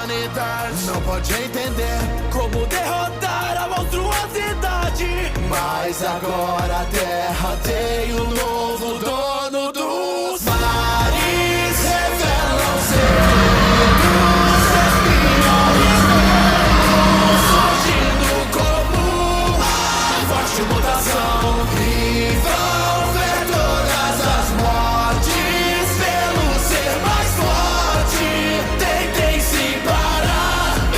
planetas. Não pode entender como derrotar a monstruosidade. Mas agora a Terra tem um novo dono dos mares. Revelam segredos, espiões belos, surgindo como uma forte mutação. E vão ver todas as mortes pelo ser mais forte. Tentem se parar e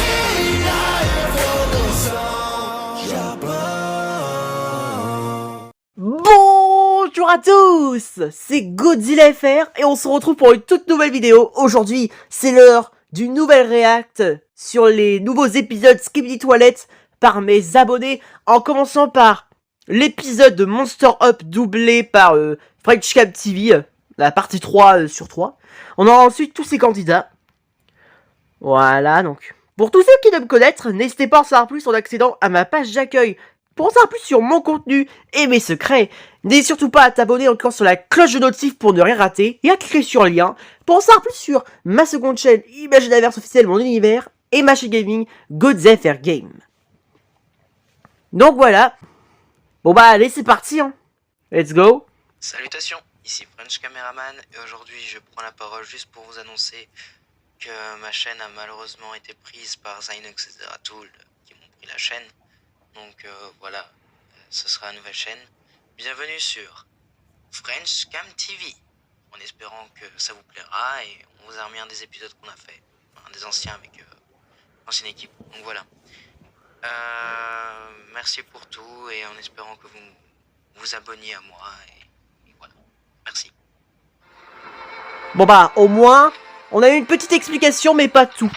a evolução Japão. Bonjour à tous, c'est Godzilla FR et on se retrouve pour une toute nouvelle vidéo. Aujourd'hui, c'est l'heure d'une nouvelle react sur les nouveaux épisodes Skibidi Toilet par mes abonnés, en commençant par l'épisode de Monster Up doublé par French Cam TV, la partie 3 sur 3. On aura ensuite tous ces candidats. Voilà, donc. Pour tous ceux qui veulent me connaître, n'hésitez pas à en savoir plus en accédant à ma page d'accueil. Pour en savoir plus sur mon contenu et mes secrets, n'hésite surtout pas à t'abonner en cliquant sur la cloche de notif pour ne rien rater et à cliquer sur le lien pour en savoir plus sur ma seconde chaîne Imaginaverse officielle Mon Univers et ma chaîne gaming Godzilla FR Game. Donc voilà. Bon bah allez, c'est parti hein. Let's go. Salutations, ici French Cameraman et aujourd'hui je prends la parole juste pour vous annoncer que ma chaîne a malheureusement été prise par Zynox et Zeratul qui m'ont pris la chaîne. Donc voilà, ce sera la nouvelle chaîne. Bienvenue sur French Cam TV, en espérant que ça vous plaira et on vous a remis un des épisodes qu'on a fait, un des anciens avec l'ancienne équipe. Donc voilà. Merci pour tout et en espérant que vous vous abonniez à moi et voilà. Merci. Bon bah au moins, on a eu une petite explication mais pas tout.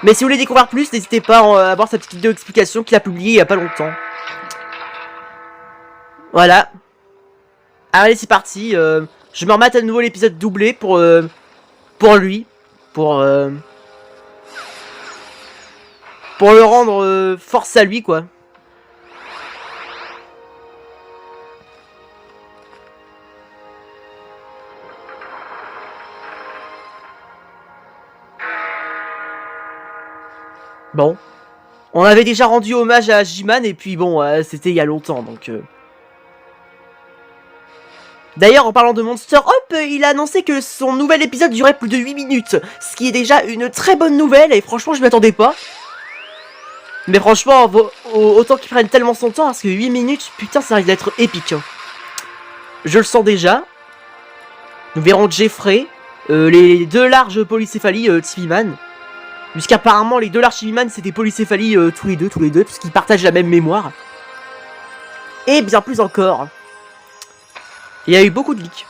Mais si vous voulez découvrir plus, n'hésitez pas à voir sa petite vidéo explication qu'il a publiée il y a pas longtemps. Voilà. Allez, c'est parti. Je me remets à nouveau l'épisode doublé pour lui. Pour le rendre force à lui, quoi. Bon, on avait déjà rendu hommage à Jiman et puis bon, c'était il y a longtemps donc... D'ailleurs, en parlant de Monster Up, il a annoncé que son nouvel épisode durait plus de 8 minutes, ce qui est déjà une très bonne nouvelle et franchement je m'y attendais pas. Mais franchement, autant qu'il prenne tellement son temps parce que 8 minutes, putain ça risque d'être épique. Hein. Je le sens déjà. Nous verrons Jeffrey, les deux larges polycéphalies Tibiman. Puisqu'apparemment les deux larges Tibiman c'est des polycéphalies tous les deux, puisqu'ils partagent la même mémoire. Et bien plus encore. Il y a eu beaucoup de leaks.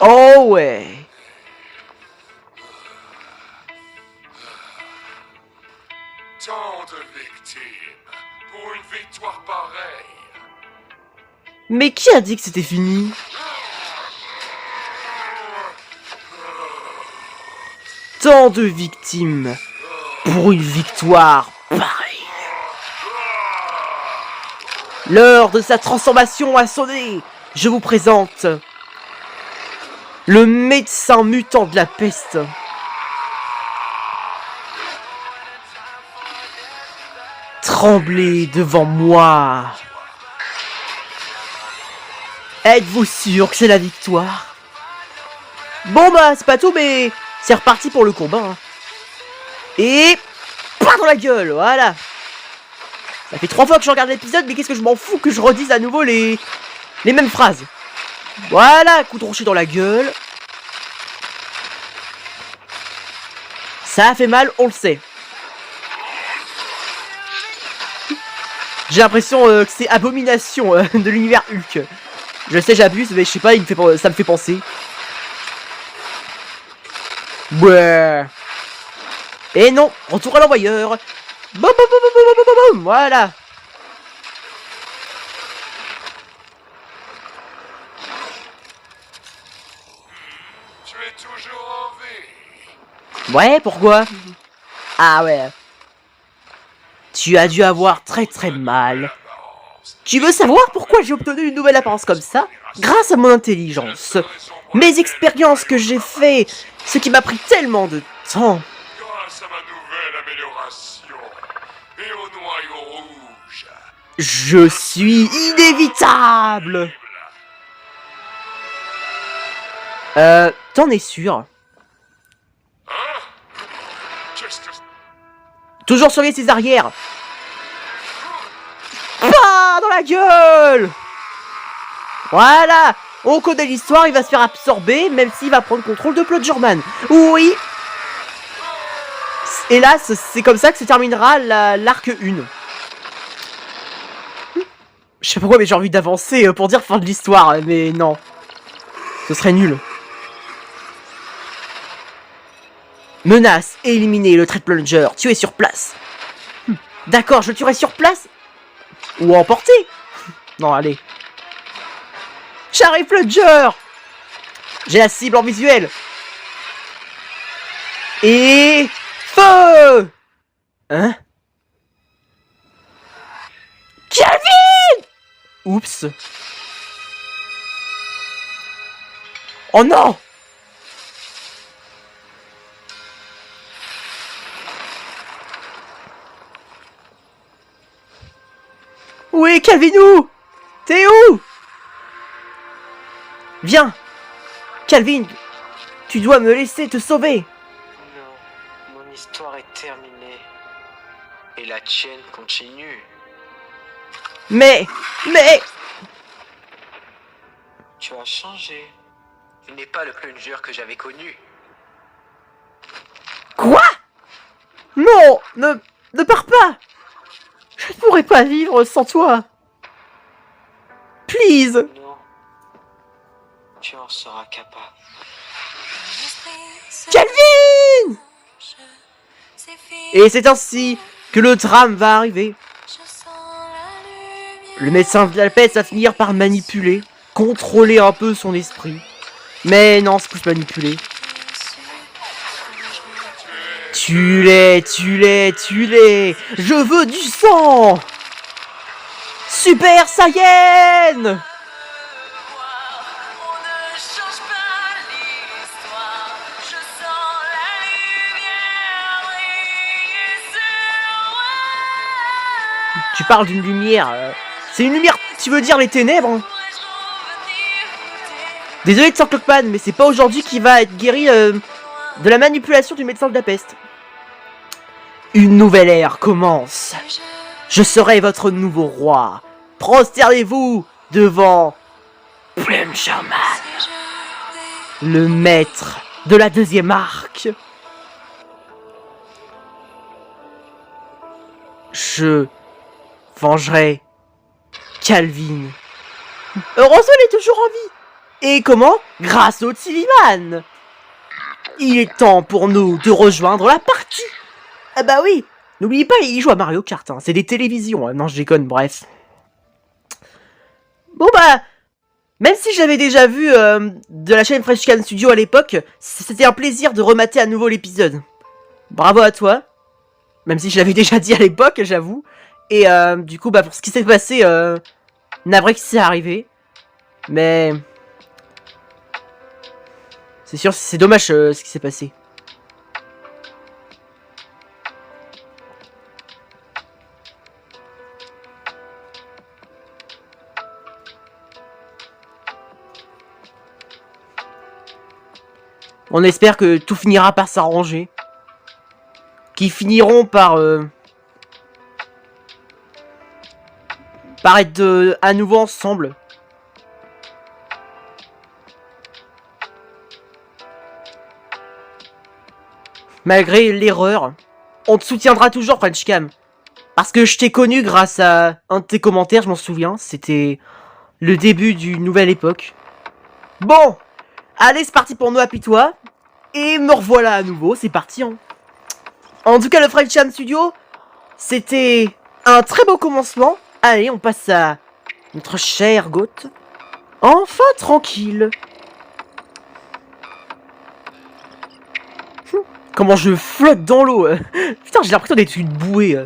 Oh ouais. Tant de victimes pour une victoire pareille. Mais qui a dit que c'était fini? Tant de victimes pour une victoire pareille. L'heure de sa transformation a sonné. Je vous présente le médecin mutant de la peste. Tremblez devant moi. Êtes-vous sûr que c'est la victoire? Bon bah c'est pas tout mais c'est reparti pour le combat. Hein. Et... pas dans la gueule, voilà. Ça fait 3 fois que je regarde l'épisode mais qu'est-ce que je m'en fous que je redise à nouveau les mêmes phrases. Voilà, coup de rocher dans la gueule. Ça a fait mal, on le sait. J'ai l'impression que c'est Abomination de l'univers Hulk. Je sais, j'abuse, mais je sais pas, ça me fait penser. Ouais. Et non, retour à l'envoyeur. Boum, boum, boum, boum, boum, boum, boum, voilà. est toujours en vie. Ouais, pourquoi? Ah ouais. Tu as dû avoir très mal. Tu veux savoir pourquoi j'ai obtenu une nouvelle apparence comme ça? Grâce à mon intelligence. Mes expériences que j'ai fait, ce qui m'a pris tellement de temps. Grâce à ma nouvelle amélioration et au noyau rouge. Je suis inévitable. T'en es sûr? Qu'est-ce que... Toujours surveiller ses arrières. Pas dans la gueule. Voilà. On connaît l'histoire, il va se faire absorber, même s'il va prendre contrôle de Claude Jorman. Oui. Et là, c'est comme ça que se terminera l'arc 1. Je sais pas pourquoi, mais j'ai envie d'avancer pour dire fin de l'histoire, mais non. Ce serait nul. Menace, éliminer le Trade Plunger, tuer sur place. D'accord, je le tuerai sur place. Ou emporter. Non, allez. J'arrive, Plunger. J'ai la cible en visuel. Et... feu. Hein? Calvin! Oups. Oh non! Oui, Calvinou! T'es où? Viens! Calvin, tu dois me laisser te sauver! Non, mon histoire est terminée. Et la tienne continue. Mais... Tu as changé. Tu n'es pas le plunger que j'avais connu. Quoi? Non! Ne pars pas! Je ne pourrais pas vivre sans toi! Please! Non. Tu en seras capable. Calvin! Et c'est ainsi que le drame va arriver. Le médecin de la peste va finir par manipuler, contrôler un peu son esprit. Mais non, c'est plus manipuler. Tue-les! Je veux du sang! Super Saiyan! Tu parles d'une lumière. C'est une lumière, tu veux dire les ténèbres? Désolé de Sir Clockman, mais c'est pas aujourd'hui qu'il va être guéri de la manipulation du médecin de la peste. Une nouvelle ère commence. Je serai votre nouveau roi. Prosternez-vous devant Plungerman, le maître de la deuxième arc. Je vengerai Calvin. Heureusement, il est toujours en vie. Et comment? Grâce au Tillyman. Il est temps pour nous de rejoindre la partie. Ah bah oui. N'oubliez pas, il joue à Mario Kart. Hein. C'est des télévisions. Hein. Non, je déconne, bref. Bon bah... Même si j'avais déjà vu de la chaîne French Cam Studio à l'époque, c'était un plaisir de remater à nouveau l'épisode. Bravo à toi. Même si je l'avais déjà dit à l'époque, j'avoue. Et du coup, bah pour ce qui s'est passé, navré que c'est arrivé. Mais... c'est sûr, c'est dommage ce qui s'est passé. On espère que tout finira par s'arranger. Qu'ils finiront par... par être à nouveau ensemble. Malgré l'erreur, on te soutiendra toujours, Frenchcam. Parce que je t'ai connu grâce à un de tes commentaires, je m'en souviens. C'était le début d'une nouvelle époque. Bon, allez, c'est parti pour nous, appuie-toi. Et me revoilà à nouveau, c'est parti. Hein. En tout cas, le Frenchcam Studio, c'était un très beau commencement. Allez, on passe à notre cher Goth. Enfin tranquille. Comment je flotte dans l'eau. Putain, j'ai l'impression d'être une bouée.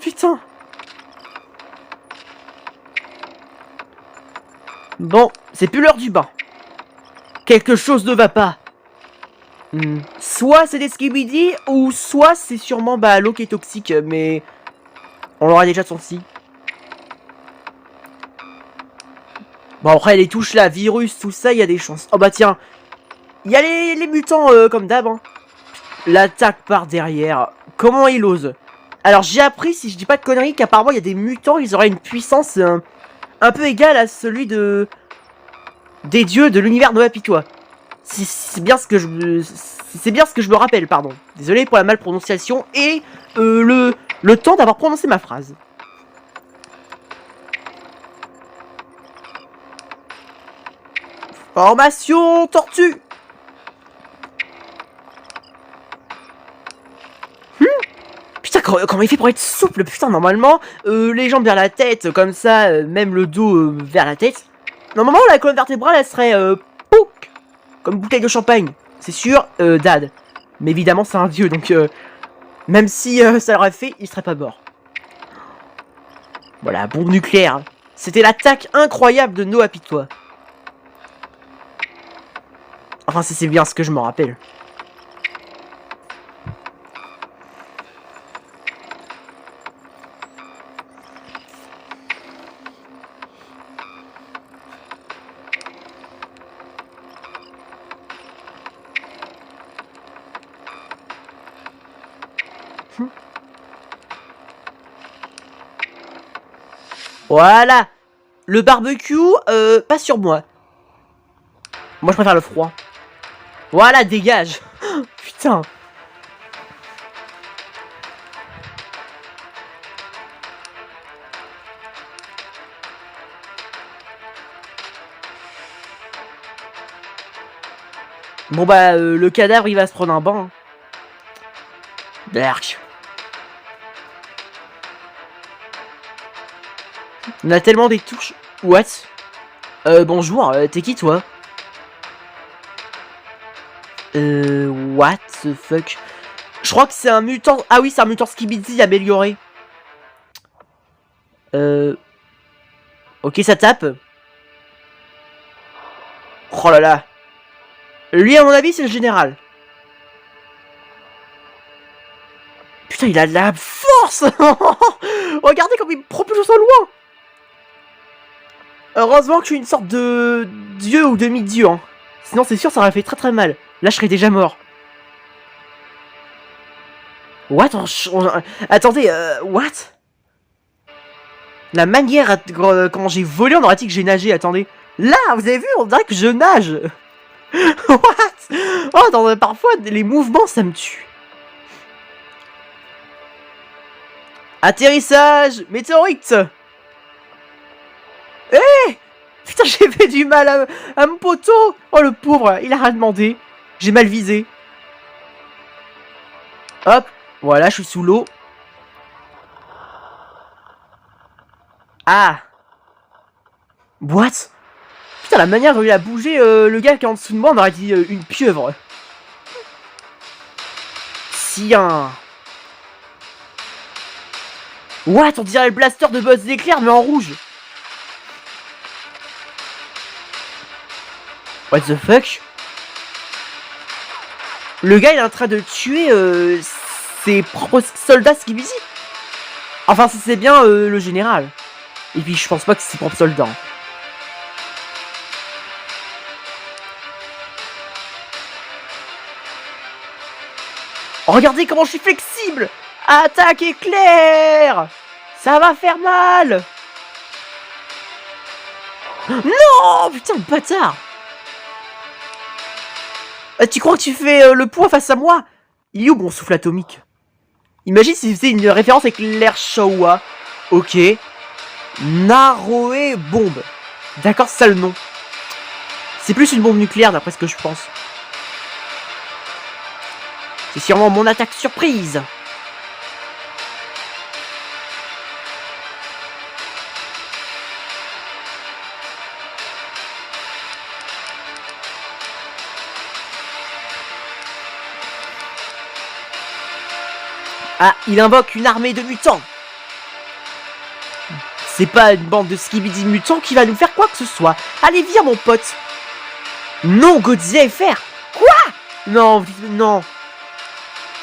Putain. Bon, c'est plus l'heure du bain. Quelque chose ne va pas. Soit c'est des skibidi, ou soit c'est sûrement l'eau qui est toxique, mais on l'aura déjà senti. Bon, après les touches là, virus, tout ça, il y a des chances. Oh bah tiens, il y a les mutants comme d'hab. Hein. L'attaque par derrière. Comment il ose? Alors j'ai appris, si je dis pas de conneries, qu'apparemment il y a des mutants, ils auraient une puissance un peu égale à celui des dieux de l'univers de Mapitois. C'est bien ce que je me rappelle, pardon. Désolé pour la malprononciation et le temps d'avoir prononcé ma phrase. Formation tortue. Putain, comment il fait pour être souple? Putain, normalement, les jambes vers la tête, comme ça, même le dos vers la tête. Normalement, la colonne vertébrale, elle serait pouc, comme bouteille de champagne. C'est sûr, dad. Mais évidemment, c'est un dieu, donc même si ça l'aurait fait, il serait pas mort. Voilà, bombe nucléaire. C'était l'attaque incroyable de Noah Pitois. Enfin, c'est bien ce que je me rappelle. Voilà. Le barbecue, pas sur moi. Moi, je préfère le froid. Voilà, dégage. Putain. Bon bah, le cadavre, il va se prendre un bain. Berk. On a tellement des touches. What? Bonjour, t'es qui toi? What the fuck? Je crois que c'est un mutant. Ah oui, c'est un mutant Skibidi amélioré. Ok, ça tape. Oh là là. Lui, à mon avis, c'est le général. Putain, il a de la force. Regardez comme il me propulse au loin. Heureusement que je suis une sorte de dieu ou demi-dieu. Hein. Sinon, c'est sûr, ça aurait fait très très mal. Là, je serais déjà mort. What? Attendez, what? La manière quand j'ai volé, on aurait dit que j'ai nagé. Attendez. Là, vous avez vu? On dirait que je nage. What? Oh, parfois, les mouvements, ça me tue. Atterrissage météorite. Eh, putain, j'ai fait du mal à mon poteau. Oh, le pauvre, il a rien demandé. J'ai mal visé. Hop, voilà, je suis sous l'eau. Ah. What? Putain, la manière dont il a bougé le gars qui est en dessous de moi, on aurait dit une pieuvre. Tiens. What? On dirait le blaster de Buzz l'éclair, mais en rouge. What the fuck? Le gars, il est en train de tuer ses propres soldats Skibidi. Enfin, si c'est bien le général. Et puis, je pense pas que c'est ses propres soldats. Regardez comment je suis flexible. Attaque éclair. Ça va faire mal. Non, putain, bâtard. Tu crois que tu fais le poids face à moi? Il est où mon souffle atomique? Imagine si c'était une référence avec l'air Showa. Ok. Naroe bombe. D'accord, c'est ça le nom. C'est plus une bombe nucléaire d'après ce que je pense. C'est sûrement mon attaque surprise. Ah, il invoque une armée de mutants. C'est pas une bande de skibidi mutants qui va nous faire quoi que ce soit. Allez, viens, mon pote. Non, Godzilla FR. Quoi? Non, non.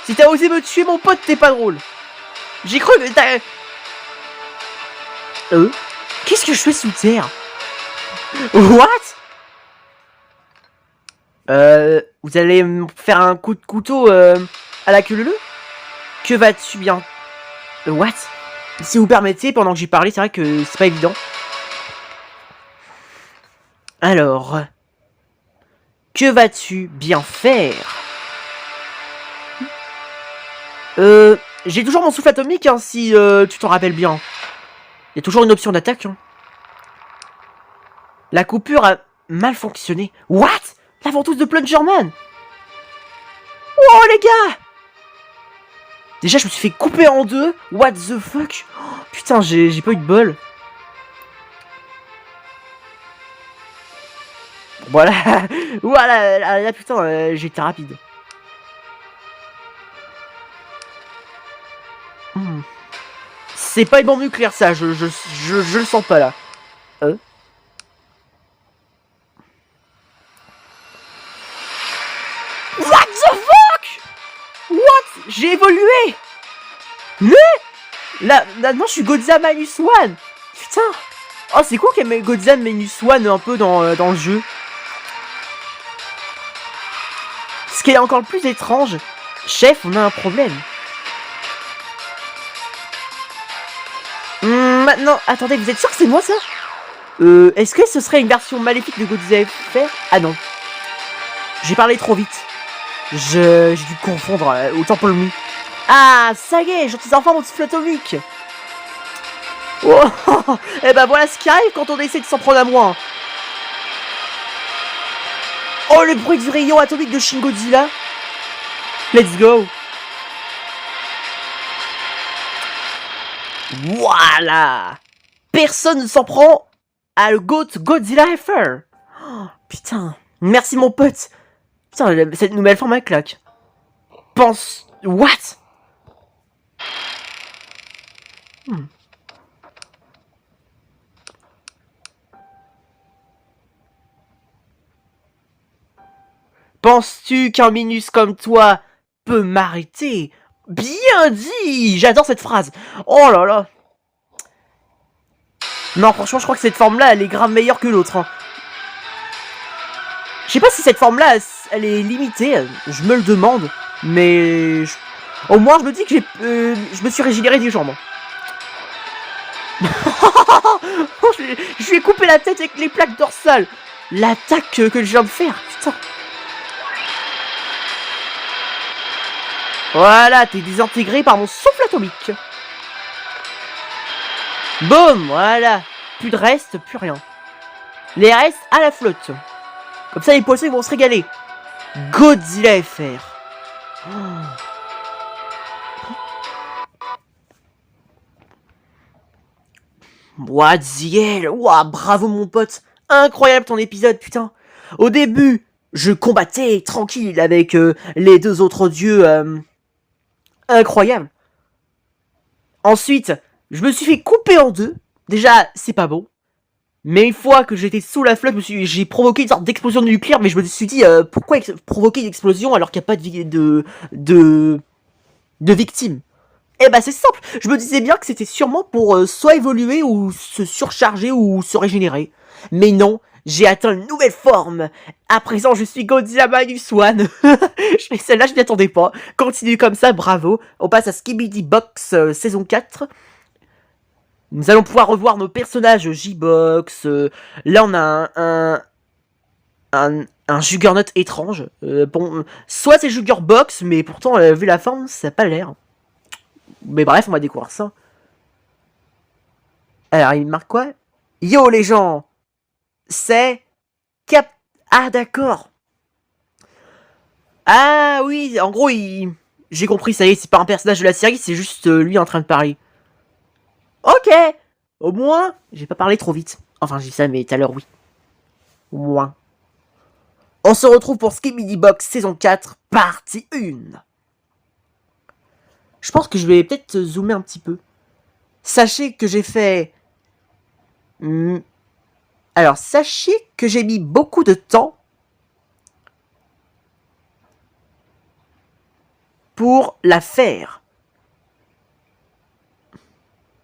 Si t'as osé me tuer, mon pote, t'es pas drôle. J'ai cru que t'as... Qu'est-ce que je fais sous terre? What? Vous allez me faire un coup de couteau à la queue leu? Que vas-tu bien? What? Si vous permettez, pendant que j'y parlais, c'est vrai que c'est pas évident. Alors... Que vas-tu bien faire? J'ai toujours mon souffle atomique, hein, si tu t'en rappelles bien. Il y a toujours une option d'attaque. Hein. La coupure a mal fonctionné. What? La ventouse de Plungerman. Oh les gars! Déjà je me suis fait couper en deux. What the fuck? Oh, putain, j'ai pas eu de bol. Voilà. Voilà, là putain, j'ai été rapide. C'est pas une bombe nucléaire ça, je le sens pas là. What the fuck? What? J'ai évolué. Mais là, maintenant je suis Godzilla Minus One. Putain. Oh c'est cool qu'il y ait Godzilla Minus One un peu dans le jeu. Ce qui est encore plus étrange. Chef, on a un problème. Maintenant, attendez, vous êtes sûr que c'est moi ça? Est-ce que ce serait une version maléfique de Godzilla FR? Ah non. J'ai parlé trop vite. J'ai dû confondre, autant pour le mi. Ah, ça y est, gentils enfants, mon souffle atomique. Oh, et ben voilà ce qui arrive quand on essaie de s'en prendre à moi. Oh, le bruit du rayon atomique de Shin Godzilla. Let's go. Voilà. Personne ne s'en prend à le GOAT Godzilla FR. Oh, putain. Merci mon pote. Putain, cette nouvelle forme à claque. Pense... What? Penses-tu qu'un minus comme toi peut m'arrêter? Bien dit! J'adore cette phrase. Oh là là. Non, franchement, je crois que cette forme-là, elle est grave meilleure que l'autre. Hein. Je sais pas si cette forme-là, elle est limitée. Je me le demande. Mais... Au moins, je me dis que je me suis régénéré des jambes. Je lui ai coupé la tête avec les plaques dorsales. L'attaque que je viens de faire. Putain. Voilà, t'es désintégré par mon souffle atomique. Boum, voilà. Plus de reste, plus rien. Les restes à la flotte. Comme ça, les poissons ils vont se régaler. Godzilla FR. What the hell? Ouah, bravo mon pote. Incroyable ton épisode, putain. Au début, je combattais tranquille avec les deux autres dieux... Incroyable. Ensuite, je me suis fait couper en deux. Déjà, c'est pas bon. Mais une fois que j'étais sous la flotte, j'ai provoqué une sorte d'explosion nucléaire. Mais je me suis dit, pourquoi provoquer une explosion alors qu'il n'y a pas de victimes? Eh ben c'est simple. Je me disais bien que c'était sûrement pour soit évoluer ou se surcharger ou se régénérer. Mais non. J'ai atteint une nouvelle forme. À présent, je suis Godzilla Minus One. Celle-là, je m'y attendais pas. Continue comme ça, bravo. On passe à Skibidi Box saison 4. Nous allons pouvoir revoir nos personnages J-Box. Là, on a un Juggernaut étrange. Bon, soit c'est Juggerbox, mais pourtant, vu la forme, ça n'a pas l'air. Mais bref, on va découvrir ça. Alors, il marque quoi? Yo, les gens! C'est Cap... Ah, d'accord. Ah, oui, en gros, j'ai compris, ça y est, c'est pas un personnage de la série, c'est juste lui en train de parler. Ok. Au moins, j'ai pas parlé trop vite. Enfin, j'ai dit ça, mais tout à l'heure, oui. Au moins. On se retrouve pour Skibidi Box saison 4, partie 1. Je pense que je vais peut-être zoomer un petit peu. Sachez que j'ai fait... Alors, sachez que j'ai mis beaucoup de temps pour la faire.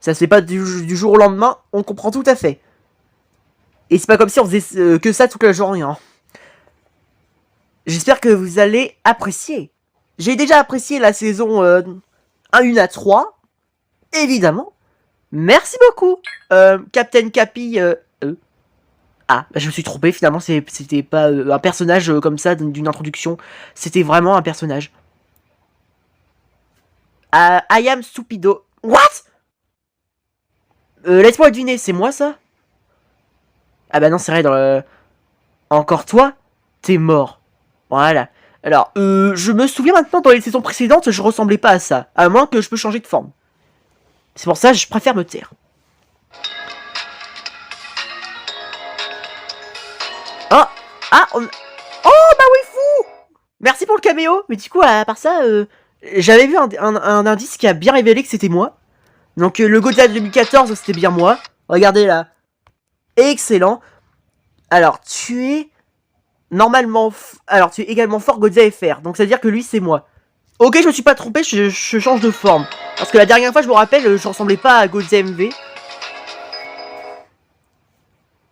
Ça se fait pas du jour au lendemain, on comprend tout à fait. Et c'est pas comme si on faisait que ça toute la journée. Hein. J'espère que vous allez apprécier. J'ai déjà apprécié la saison 1 à 3. Évidemment. Merci beaucoup, Captain Cappy. Ah, bah, je me suis trompé, finalement, c'était pas un personnage comme ça, d'une introduction. C'était vraiment un personnage. I am stupido. What? Laisse-moi deviner, c'est moi, ça? Ah bah non, c'est vrai, dans le... Encore toi? T'es mort. Voilà. Alors, je me souviens maintenant, dans les saisons précédentes, je ressemblais pas à ça. À moins que je peux changer de forme. C'est pour ça que je préfère me taire. Oh! Ah! Oh bah oui, fou! Merci pour le caméo! Mais du coup, à part ça, j'avais vu un indice qui a bien révélé que c'était moi. Donc le Godzilla 2014, c'était bien moi. Regardez là. Excellent. Alors, tu es... Normalement... Alors, tu es également fort Godzilla FR. Donc, ça veut dire que lui, c'est moi. Ok, je me suis pas trompé, je change de forme. Parce que la dernière fois, je me rappelle, je ressemblais pas à Godzilla MV.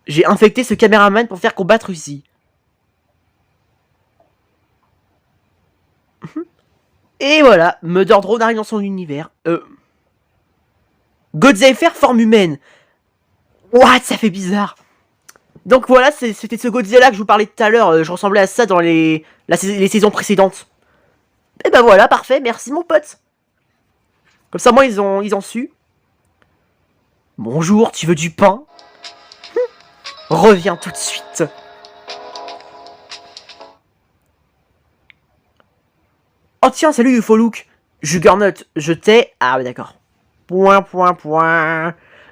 J'ai infecté ce caméraman pour faire combattre ici. Et voilà, Mother Drone arrive dans son univers. Godzilla FR forme humaine. What, ça fait bizarre. Donc voilà, c'était ce Godzilla que je vous parlais tout à l'heure. Je ressemblais à ça dans les saisons précédentes. Et ben voilà, parfait, merci mon pote. Comme ça, moi, ils ont su. Bonjour, tu veux du pain? Reviens tout de suite. Oh tiens, salut Ufolook. Juggernaut, je t'ai... Ah, d'accord. Point.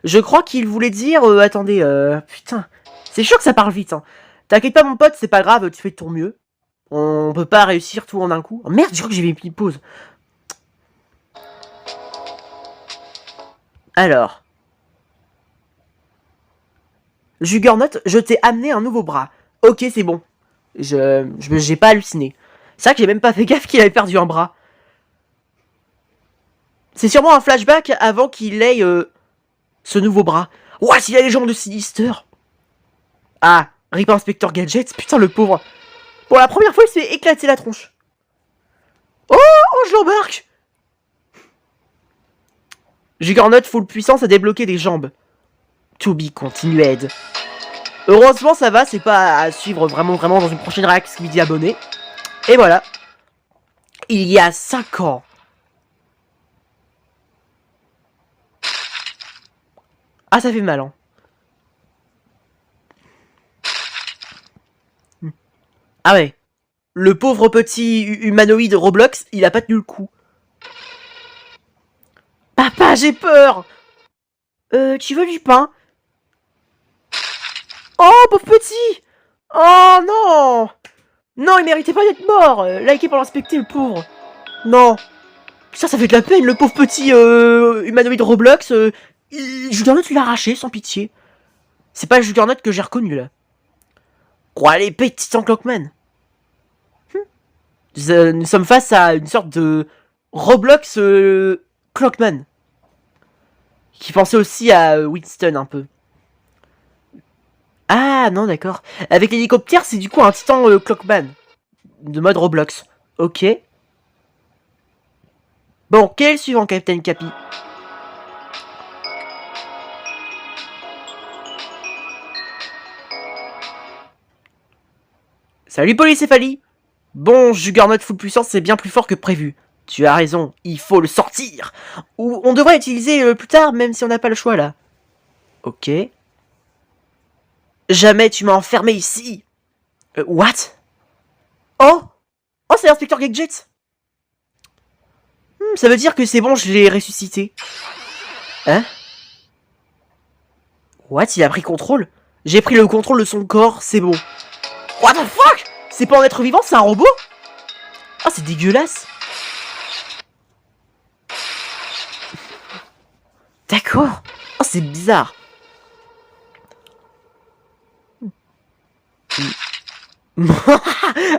Je crois qu'il voulait dire... attendez, putain. C'est sûr que ça parle vite, hein. T'inquiète pas, mon pote, c'est pas grave, tu fais de ton mieux. On peut pas réussir tout en un coup. Oh, merde, je crois que j'ai mis une pause. Alors. Juggernaut, je t'ai amené un nouveau bras. Ok, c'est bon. J'ai pas halluciné. C'est vrai que j'ai même pas fait gaffe qu'il avait perdu un bras. C'est sûrement un flashback avant qu'il ait ce nouveau bras. Ouah, s'il a les jambes de Sinister. Ah, Rip Inspector Gadget, putain le pauvre. Pour la première fois, il se fait éclater la tronche. Oh, je l'embarque. Juggernaut full puissance a débloqué des jambes. To be continued. Heureusement, ça va, c'est pas à suivre vraiment dans une prochaine réaction midi abonné. Et voilà. Il y a 5 ans. Ah, ça fait mal, hein. Ah ouais. Le pauvre petit humanoïde Roblox, il a pas tenu le coup. Papa, j'ai peur. Tu veux du pain? Oh, pauvre petit. Oh non. Non, il méritait pas d'être mort. Likez pour l'inspecter, le pauvre. Non. Putain, ça fait de la peine, le pauvre petit humanoïde Roblox. Juggernaut, il l'a arraché, sans pitié. C'est pas le Juggernaut que j'ai reconnu, là. Quoi, l'épée de Titan Clockman. Nous sommes face à une sorte de Roblox Clockman. Qui pensait aussi à Winston, un peu. Ah, non, d'accord. Avec l'hélicoptère, c'est du coup un Titan Clockman. De mode Roblox. Ok. Bon, quel est le suivant, Captain Cappy? Salut, Polycéphalie. Bon, Juggernaut full puissance, c'est bien plus fort que prévu. Tu as raison, il faut le sortir. Ou on devrait l'utiliser plus tard, même si on n'a pas le choix, là. Ok. Jamais tu m'as enfermé ici. What? Oh, c'est l'inspecteur Gadget. Ça veut dire que c'est bon, je l'ai ressuscité. Hein? What? Il a pris contrôle? J'ai pris le contrôle de son corps, c'est bon. What the fuck? C'est pas un être vivant, c'est un robot? Ah, c'est dégueulasse. d'accord. Oh, c'est bizarre.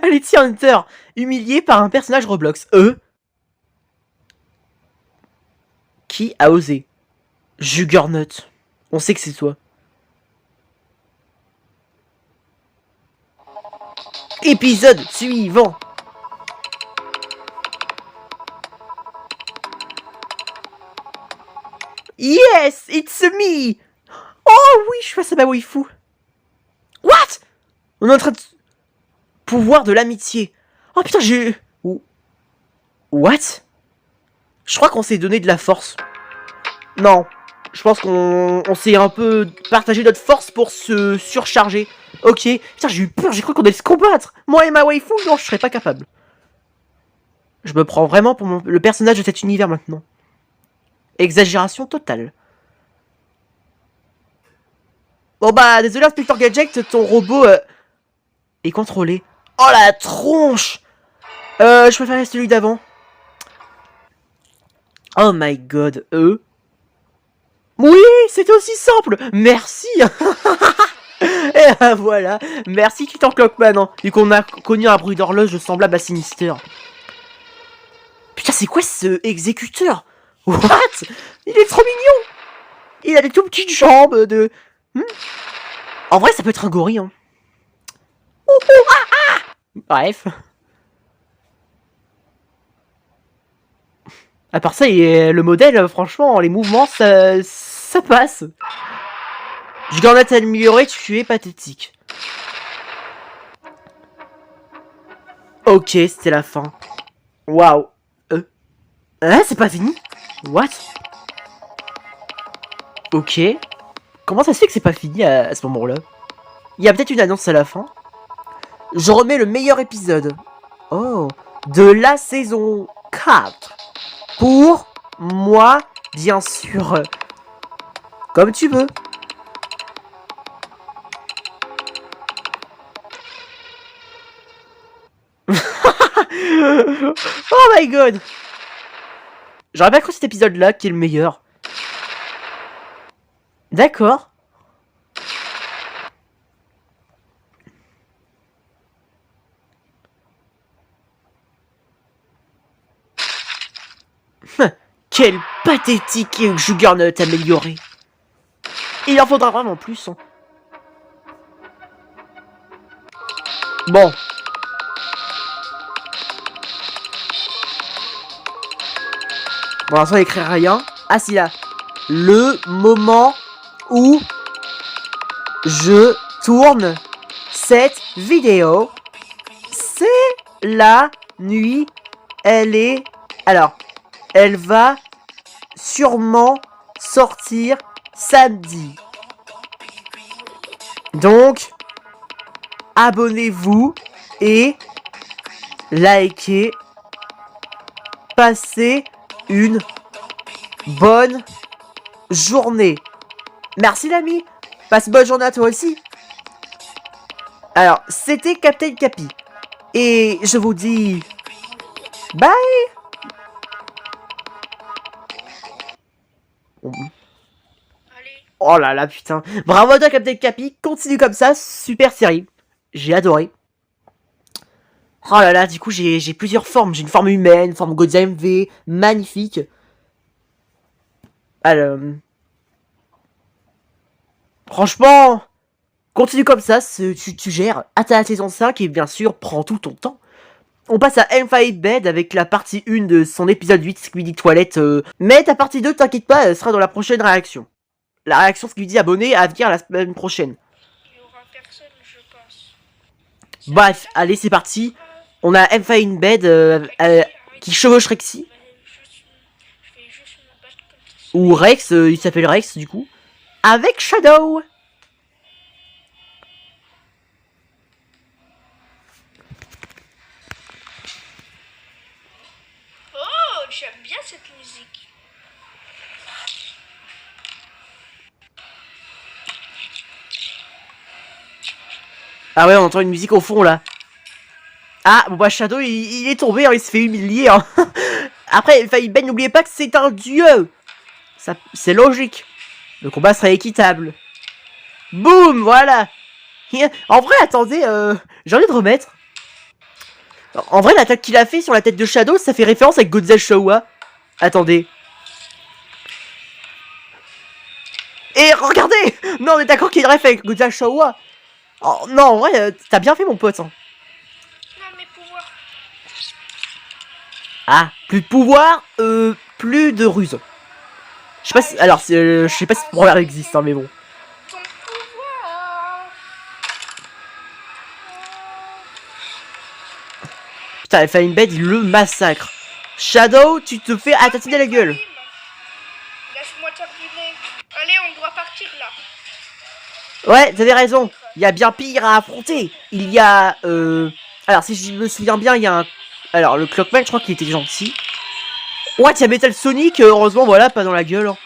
Alexis Hunter, humilié par un personnage Roblox. Qui a osé? Juggernaut. On sait que c'est toi. Épisode suivant. Yes, it's me. Oh oui, je suis face à ma waifu. What? On est en train de... Pouvoir de l'amitié. Oh putain, j'ai... What? Je crois qu'on s'est donné de la force. Non. Je pense qu'on s'est un peu partagé notre force pour se surcharger. Ok. Putain, j'ai eu peur, j'ai cru qu'on allait se combattre. Moi et ma waifu, non, je serais pas capable. Je me prends vraiment pour le personnage de cet univers maintenant. Exagération totale. Bon bah, désolé Inspecteur Gadget, ton robot est contrôlé. Oh la tronche! Je préfère celui d'avant. Oh my god, Oui, c'était aussi simple. Merci. Et voilà. Merci Titan Clockman, hein, vu qu'on a connu un bruit d'horloge semblable à Sinister. Putain, c'est quoi ce exécuteur? What? Il est trop mignon. Il a des tout petites jambes de... En vrai, ça peut être un gorille, hein. Bref. À part ça, le modèle, franchement, les mouvements, ça passe. Juggernaut amélioré, tu es pathétique. Ok, c'était la fin. Waouh. Hein, c'est pas fini? What? Ok. Comment ça se fait que c'est pas fini à ce moment-là? Il y a peut-être une annonce à la fin. Je remets le meilleur épisode. Oh. De la saison 4. Pour moi, bien sûr. Comme tu veux. Oh my god. J'aurais pas cru cet épisode-là qui est le meilleur. D'accord. Quel pathétique Juggernaut amélioré. Il en faudra vraiment plus. Hein. Bon. Pour l'instant, il écrit rien. Ah si, là. Le moment où je tourne cette vidéo, c'est la nuit. Elle est... Alors, elle va sûrement sortir samedi. Donc, abonnez-vous et likez. Passez une bonne journée. Merci l'ami. Passe une bonne journée à toi aussi. Alors, c'était Captain Cappy. Et je vous dis... Bye. Oh là là, putain. Bravo à toi, Captain Cappy. Continue comme ça. Super série. J'ai adoré. Oh là là, du coup, j'ai plusieurs formes. J'ai une forme humaine, une forme Godzilla MV. Magnifique. Alors... Franchement... Continue comme ça. Tu gères. Hâte à la saison 5. Et bien sûr, prends tout ton temps. On passe à Infinite Bed avec la partie 1 de son épisode 8, Skibidi Toilette. Mais ta partie 2, t'inquiète pas, elle sera dans la prochaine réaction. La réaction Skibidi abonné à venir la semaine prochaine. Il y aura personne, je pense. Bref, allez, c'est parti. On a Infinite Bed qui chevauche Rexy. Ou Rex, il s'appelle Rex du coup. Avec Shadow. J'aime bien cette musique. Ah ouais, on entend une musique au fond là. Ah, bon bah Shadow il est tombé, hein, il se fait humilier. Hein. Après, Ben, n'oubliez pas que c'est un dieu. C'est logique. Le combat serait équitable. Boum, voilà. En vrai, attendez, j'ai envie de remettre. En vrai, l'attaque qu'il a fait sur la tête de Shadow, ça fait référence avec Godzilla Showa. Attendez. Et regardez. Non, on est d'accord qu'il y a une ref avec Godzilla Showa. Oh, non, en vrai, t'as bien fait, mon pote. Hein. Non, mes pouvoirs. Ah, plus de pouvoir, plus de ruse. Je sais pas si... Alors, je sais pas si ce pouvoir existe, hein, mais bon. Ton pouvoir. Putain, Fine Bed, il le massacre. Shadow, tu te fais assassiner la gueule. Laisse-moi terminer. Allez, on doit partir là. Ouais, vous avez raison. Il y a bien pire à affronter. Il y a... Alors, si je me souviens bien, il y a un... Alors, le Clockman, je crois qu'il était gentil. Ouais, il y a Metal Sonic, heureusement, voilà, pas dans la gueule. Hein.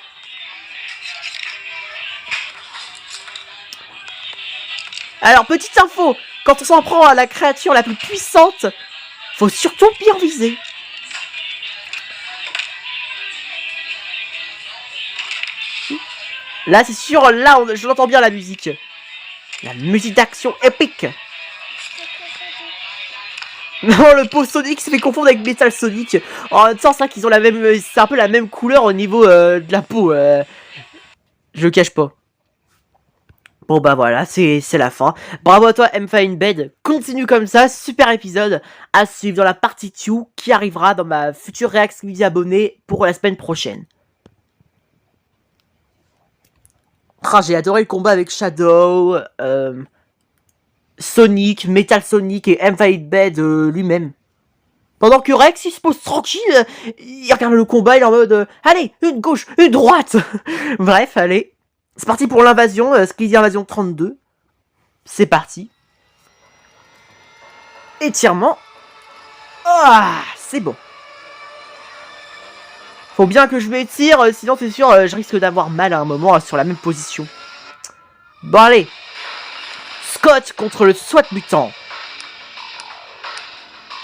Alors, petite info. Quand on s'en prend à la créature la plus puissante, faut surtout bien viser. Là, c'est sûr, là, je l'entends bien, la musique. La musique d'action épique. Non, le pot Sonic se fait confondre avec Metal Sonic. En même temps, c'est vrai qu'ils ont la même... C'est un peu la même couleur au niveau de la peau. Je le cache pas. Bon bah voilà, c'est la fin. Bravo à toi, M-Fine Bed. Continue comme ça, super épisode à suivre dans la partie 2 qui arrivera dans ma future réactivité abonnée pour la semaine prochaine. Ah, j'ai adoré le combat avec Shadow, Sonic, Metal Sonic et M-Fine Bed lui-même. Pendant que Rex, il se pose tranquille, il regarde le combat, il est en mode allez, une gauche, une droite. Bref, allez. C'est parti pour l'invasion, Skibidi Invasion 32. C'est parti. Étirement. Ah, c'est bon. Faut bien que je m'étire, sinon c'est sûr, je risque d'avoir mal à un moment sur la même position. Bon allez. Scott contre le SWAT mutant.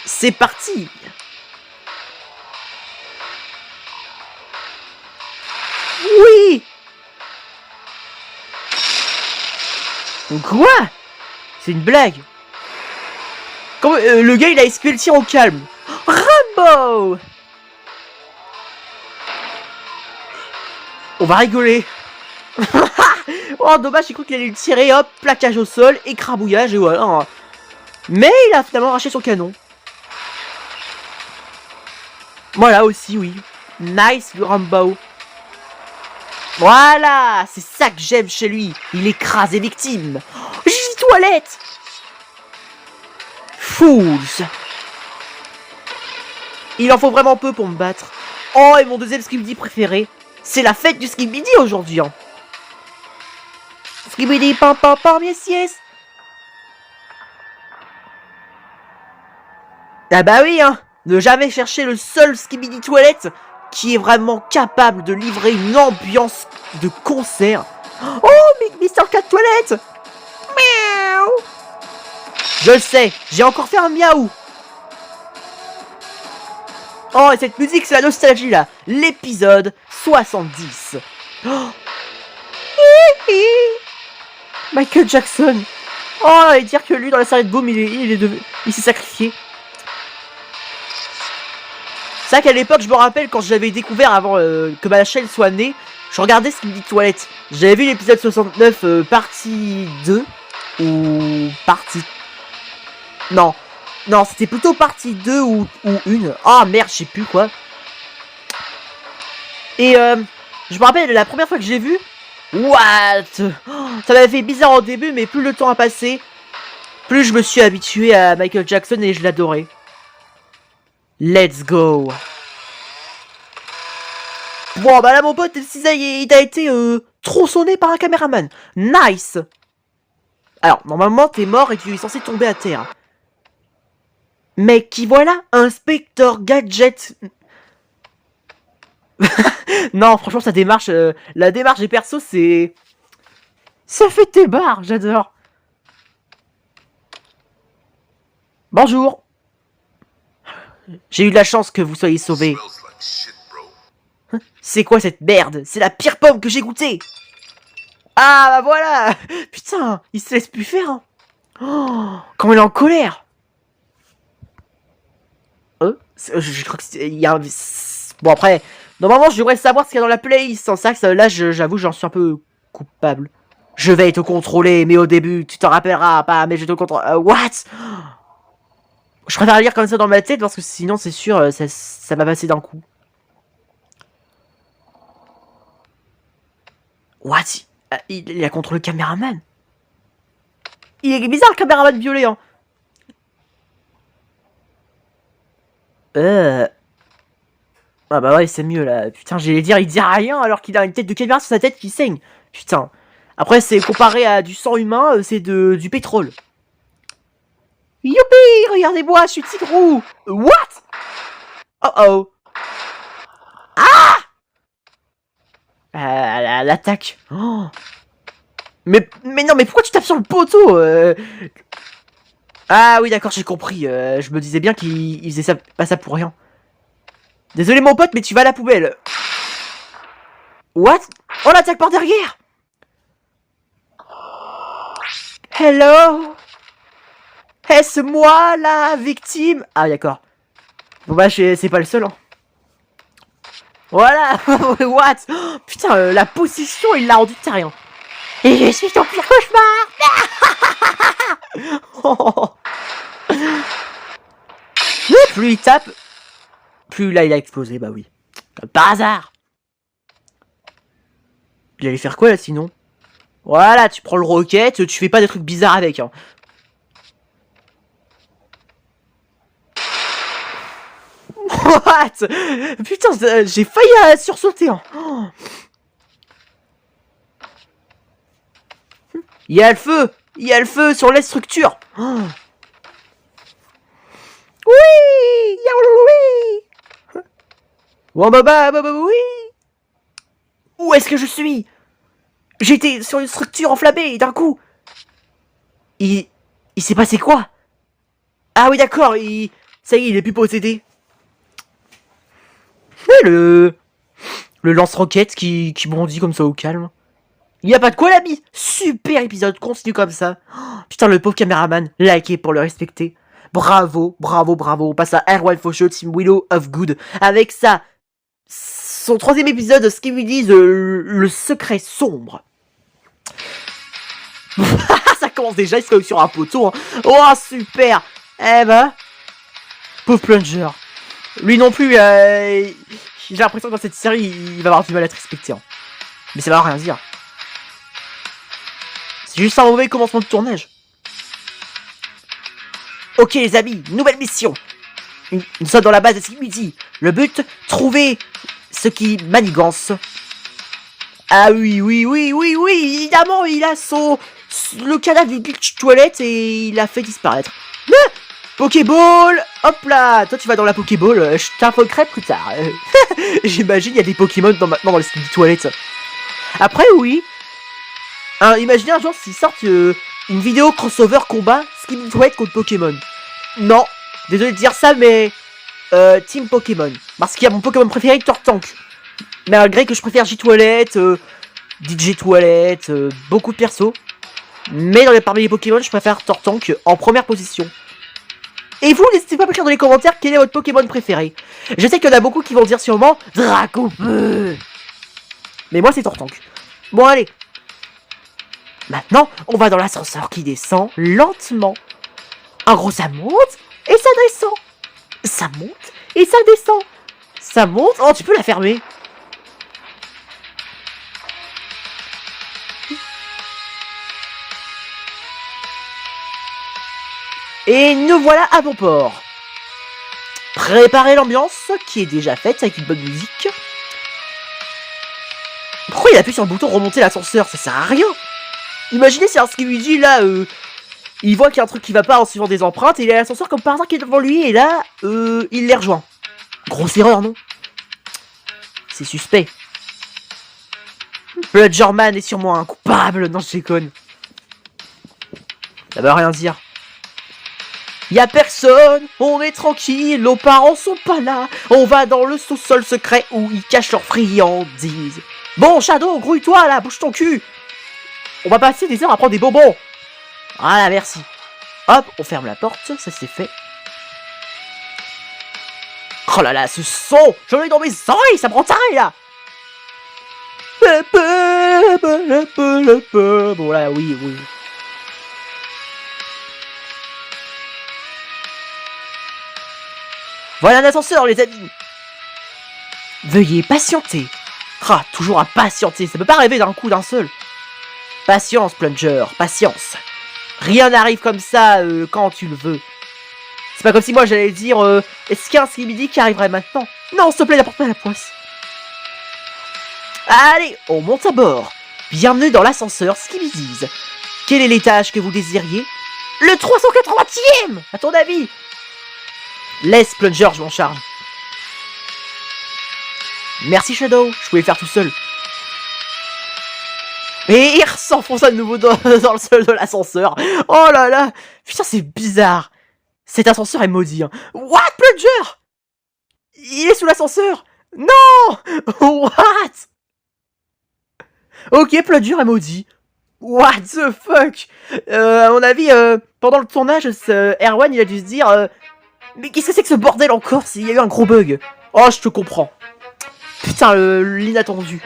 C'est parti. Oui. Quoi? C'est une blague. Comment, le gars il a esquivé le tir au calme. Rambo. On va rigoler. Oh dommage, j'ai cru qu'il allait le tirer, hop, plaquage au sol, écrabouillage et voilà. Mais il a finalement arraché son canon. Voilà aussi, oui. Nice le Rambo. Voilà, c'est ça que j'aime chez lui. Il écrase les victimes. J'ai dit toilette. Fools. Il en faut vraiment peu pour me battre. Oh, et mon deuxième Skibidi préféré. C'est la fête du Skibidi aujourd'hui. Hein. Skibidi pam pam pam, yes yes. Ah bah oui, hein. Ne jamais chercher le seul Skibidi toilette qui est vraiment capable de livrer une ambiance de concert. Oh, Mr. Cat Toilette. Miaou. Je le sais, j'ai encore fait un miaou. Oh, et cette musique, c'est la nostalgie, là. L'épisode 70. Oh. Michael Jackson. Oh, et dire que lui, dans la série de Boom, il s'est sacrifié. C'est vrai qu'à l'époque, je me rappelle, quand je l'avais découvert avant que ma chaîne soit née, je regardais Skibidi Toilette. J'avais vu l'épisode 69, partie 2. Ou partie... Non, c'était plutôt partie 2 ou 1. Ah merde, je sais plus quoi. Et je me rappelle, la première fois que j'ai vu... What? Ça m'avait fait bizarre au début, mais plus le temps a passé, plus je me suis habitué à Michael Jackson et je l'adorais. Let's go. Bon bah là mon pote, il a été tronçonné par un caméraman. Nice. Alors normalement t'es mort et tu es censé tomber à terre. Mais qui voilà, Inspecteur Gadget. Non franchement sa démarche, la démarche des persos c'est... Ça fait tes barres, j'adore. Bonjour. J'ai eu de la chance que vous soyez sauvé. C'est quoi cette merde? C'est la pire pomme que j'ai goûtée. Ah bah voilà. Putain, il se laisse plus faire. Hein. Oh, quand il est en colère. Je crois que il y a un... Bon après, normalement je devrais savoir ce qu'il y a dans la playlist. Sans ça, là j'avoue j'en suis un peu coupable. Je vais te contrôler, mais au début, tu t'en rappelleras pas, mais je te contrôle... what? Je préfère lire comme ça dans ma tête, parce que sinon, c'est sûr, ça va passer d'un coup. What? Il a contrôlé le caméraman. Il est bizarre, le caméraman violet, hein. Ah bah ouais, c'est mieux, là. Putain, j'allais dire, il dit rien, alors qu'il a une tête de caméra sur sa tête qui saigne. Putain. Après, c'est comparé à du sang humain, c'est du pétrole. Youpi! Regardez-moi, je suis Tigrou! What? Oh oh. Ah! L'attaque. Oh. Mais non, mais pourquoi tu tapes sur le poteau? Ah oui, d'accord, j'ai compris. Je me disais bien qu'il faisait ça, pas ça pour rien. Désolé mon pote, mais tu vas à la poubelle. What? On l'attaque par derrière! Hello? Est-ce moi la victime? Ah d'accord. Bon bah c'est pas le seul hein. Voilà. What? Oh, putain la possession il l'a rendu terrien. Et je suis ton pire cauchemar. Oh. Plus il tape, plus là il a explosé, bah oui. Comme par hasard. Il allait faire quoi là sinon? Voilà, tu prends le roquette, tu fais pas des trucs bizarres avec hein. What? Putain, j'ai failli sursauter. Hein. Oh. Il y a le feu. Il y a le feu sur les structures. Oh. Oui. Oui. Bon bah oui. Où est-ce que je suis? J'étais sur une structure enflammée et d'un coup... Il s'est passé quoi? Ah oui d'accord, ça y est, il est plus possédé. Le lance-roquette qui bondit comme ça au calme. Il n'y a pas de quoi l'ami. Super épisode, continue comme ça. Oh, putain le pauvre caméraman, likez pour le respecter. Bravo, bravo, bravo. On passe à Erwan Faucheux, Team Willow of Good. Avec ça, son troisième épisode, ce qu'ils lui disent, le secret sombre. Ça commence déjà, il se sur un poteau. Hein. Oh super. Eh ben, pauvre plunger. Lui non plus, j'ai l'impression que dans cette série, il va avoir du mal à être respecté. Hein. Mais ça va rien dire. C'est juste un mauvais commencement de tournage. Ok les amis, nouvelle mission. Nous sommes dans la base de Skibidi. Le but, trouver ce qui manigance. Ah oui, évidemment, il a le cadavre du Glitch Toilette et il l'a fait disparaître. Ah Pokéball. Hop là. Toi tu vas dans la Pokéball, je t'infoquerai plus tard. J'imagine il y a des Pokémon maintenant dans les Skibidi Toilettes. Après oui. Hein, imaginez un jour s'ils sortent une vidéo crossover combat Skibidi Toilette contre Pokémon. Non. Désolé de dire ça mais... Team Pokémon. Parce qu'il y a mon Pokémon préféré, Tortank. Malgré que je préfère J-Toilette, DJ Toilette, beaucoup de persos. Mais parmi les Pokémon, je préfère Tortank en première position. Et vous, n'hésitez pas à me dire dans les commentaires quel est votre Pokémon préféré. Je sais qu'il y en a beaucoup qui vont dire sûrement Dracofeu. Mais moi, c'est Tortank. Bon, allez. Maintenant, on va dans l'ascenseur qui descend lentement. En gros, ça monte et ça descend. Ça monte et ça descend. Ça monte. Oh, tu peux la fermer. Et nous voilà à bon port. Préparez l'ambiance qui est déjà faite avec une bonne musique. Pourquoi il appuie sur le bouton remonter l'ascenseur? Ça sert à rien. Imaginez si un Skibidi là, il voit qu'il y a un truc qui va pas en suivant des empreintes et il y a l'ascenseur comme par hasard qui est devant lui et là, il les rejoint. Grosse erreur, non? C'est suspect. Bludgerman est sûrement un coupable. Non, je déconne. Ça veut rien dire. Y a personne, on est tranquille, nos parents sont pas là. On va dans le sous-sol secret où ils cachent leurs friandises. Bon, Shadow, grouille-toi là, bouge ton cul. On va passer des heures à prendre des bonbons. Voilà, merci. Hop, on ferme la porte, ça c'est fait. Oh là là, ce son, j'en ai dans mes oreilles, ça me rend taré là. Bon là, oui. Voilà un ascenseur, les amis. Veuillez patienter. Ah, toujours à patienter, ça peut pas arriver d'un coup d'un seul. Patience, Plunger, patience. Rien n'arrive comme ça quand tu le veux. C'est pas comme si moi j'allais dire est-ce qu'il y a un Skibidi qui arriverait maintenant? Non, s'il te plaît, n'apporte pas la poisse. Allez, on monte à bord. Bienvenue dans l'ascenseur Skibidis. Quel est l'étage que vous désiriez? Le 380e, à ton avis? Laisse Plunger, je m'en charge. Merci Shadow, je pouvais le faire tout seul. Et il s'enfonce à nouveau dans le sol de l'ascenseur. Oh là là, putain c'est bizarre. Cet ascenseur est maudit. Hein. What, Plunger? Il est sous l'ascenseur? Non. What? Ok, Plunger est maudit. What the fuck? À mon avis, pendant le tournage, Erwan il a dû se dire mais qu'est-ce que c'est que ce bordel encore? Il y a eu un gros bug. Oh, je te comprends. Putain, l'inattendu.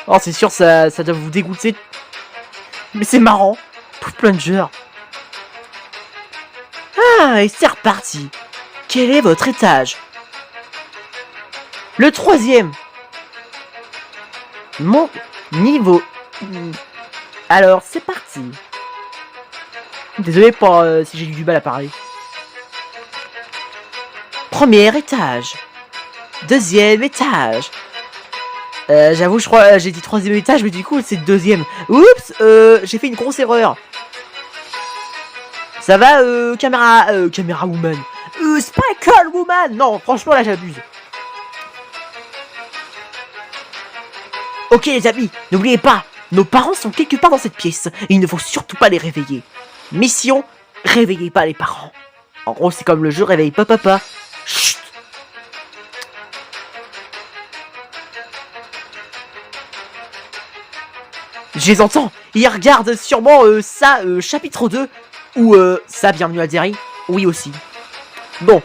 Oh, c'est sûr, ça doit vous dégoûter. Mais c'est marrant. Pouf, Plunger. Ah, et c'est reparti. Quel est votre étage? Le 3e. Mon niveau. Alors, c'est parti. Désolé pour si j'ai eu du mal à parler. Premier étage. 2e étage. J'avoue, je crois j'ai dit 3e étage, mais du coup c'est le 2e. Oups, j'ai fait une grosse erreur. Ça va, caméra woman. Sparkle woman. Non, franchement là j'abuse. Ok les amis, n'oubliez pas, nos parents sont quelque part dans cette pièce. Et il ne faut surtout pas les réveiller. Mission, réveillez pas les parents. En gros c'est comme le jeu réveille pas papa. Chut. Je les entends, ils regardent sûrement ça, chapitre 2, ou ça, bienvenue à Derry, oui aussi. Bon,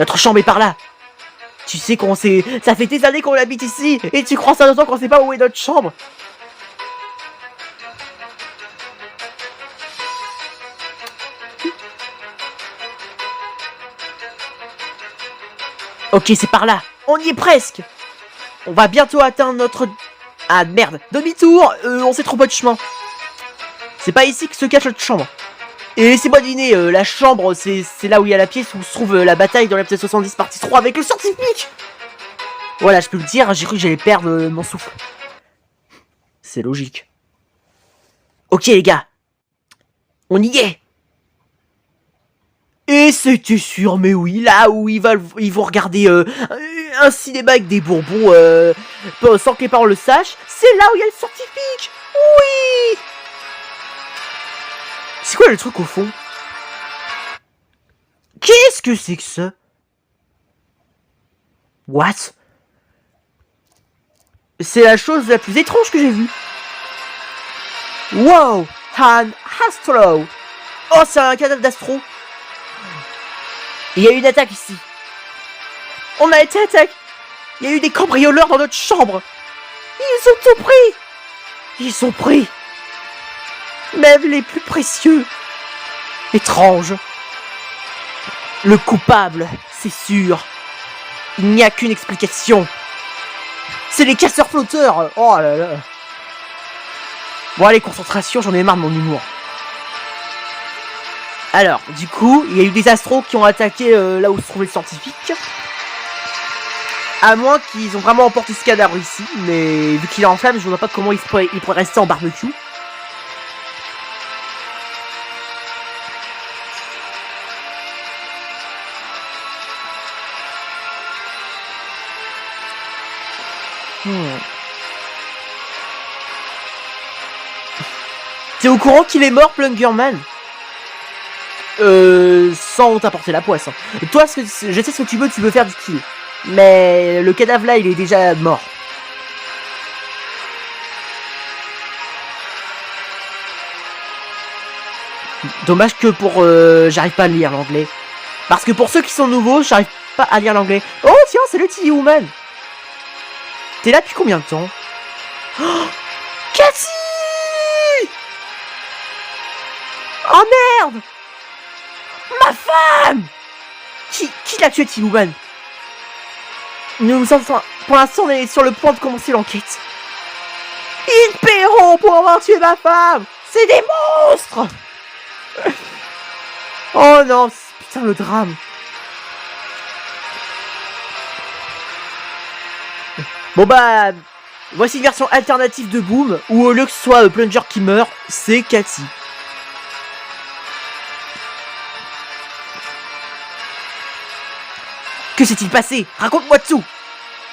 notre chambre est par là. Tu sais qu'on sait, ça fait des années qu'on habite ici, et tu crois ça d'autant qu'on sait pas où est notre chambre? Ok, c'est par là, on y est presque. On va bientôt atteindre notre... Ah merde, demi-tour, on s'est trompé de chemin. C'est pas ici que se cache notre chambre. Et laissez-moi deviner, la chambre, c'est là où il y a la pièce où se trouve la bataille dans l'épisode 70 partie 3 avec le scientifique. Voilà, je peux le dire, j'ai cru que j'allais perdre mon souffle. C'est logique. Ok les gars, on y est. Et c'était sûr, mais oui, là où ils vont regarder un cinéma avec des bonbons sans que les parents le sachent, c'est là où il y a le scientifique. Oui. C'est quoi le truc au fond? Qu'est-ce que c'est que ça? What? C'est la chose la plus étrange que j'ai vue. Wow, un Astro. Oh, c'est un cadavre d'Astro. Il y a eu une attaque ici. On a été attaqué. Il y a eu des cambrioleurs dans notre chambre. Ils ont tout pris. Ils ont pris. Même les plus précieux. Étrange. Le coupable, c'est sûr. Il n'y a qu'une explication. C'est les casseurs flotteurs. Oh là là. Bon allez, concentration, j'en ai marre de mon humour. Alors, du coup, il y a eu des astros qui ont attaqué là où se trouvait le scientifique. À moins qu'ils ont vraiment emporté ce cadavre ici, mais vu qu'il est en flamme, je vois pas comment il pourrait rester en barbecue. T'es au courant qu'il est mort, Plungerman? sans t'apporter la poisse. Hein. Toi, je sais ce que tu veux faire du kill. Mais le cadavre là, il est déjà mort. Dommage que pour... j'arrive pas à lire l'anglais. Parce que pour ceux qui sont nouveaux, j'arrive pas à lire l'anglais. Oh tiens, c'est le T Woman. T'es là depuis combien de temps? Oh, Cathy! Oh merde! Ma femme! Qui l'a tué, T Woman? Nous sommes... Pour l'instant, on est sur le point de commencer l'enquête. Ils paieront pour avoir tué ma femme! C'est des monstres! Oh non, putain le drame. Bon bah, voici une version alternative de Boom, où au lieu que ce soit Plunger qui meurt, c'est Cathy. Que s'est-il passé? Raconte-moi tout.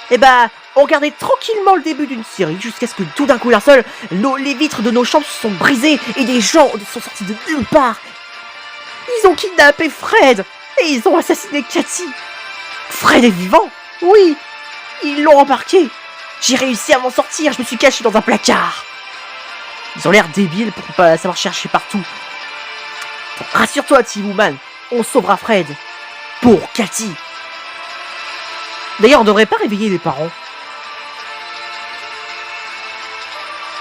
Eh bah, on regardait tranquillement le début d'une série, jusqu'à ce que tout d'un coup d'un seul, les vitres de nos chambres se sont brisées, et des gens sont sortis de nulle part. Ils ont kidnappé Fred, et ils ont assassiné Cathy. Fred est vivant? Oui. Ils l'ont embarqué. J'ai réussi à m'en sortir, je me suis caché dans un placard. Ils ont l'air débiles pour pas savoir chercher partout. Rassure-toi, T-Woman, on sauvera Fred. Pour Cathy. D'ailleurs, on devrait pas réveiller les parents.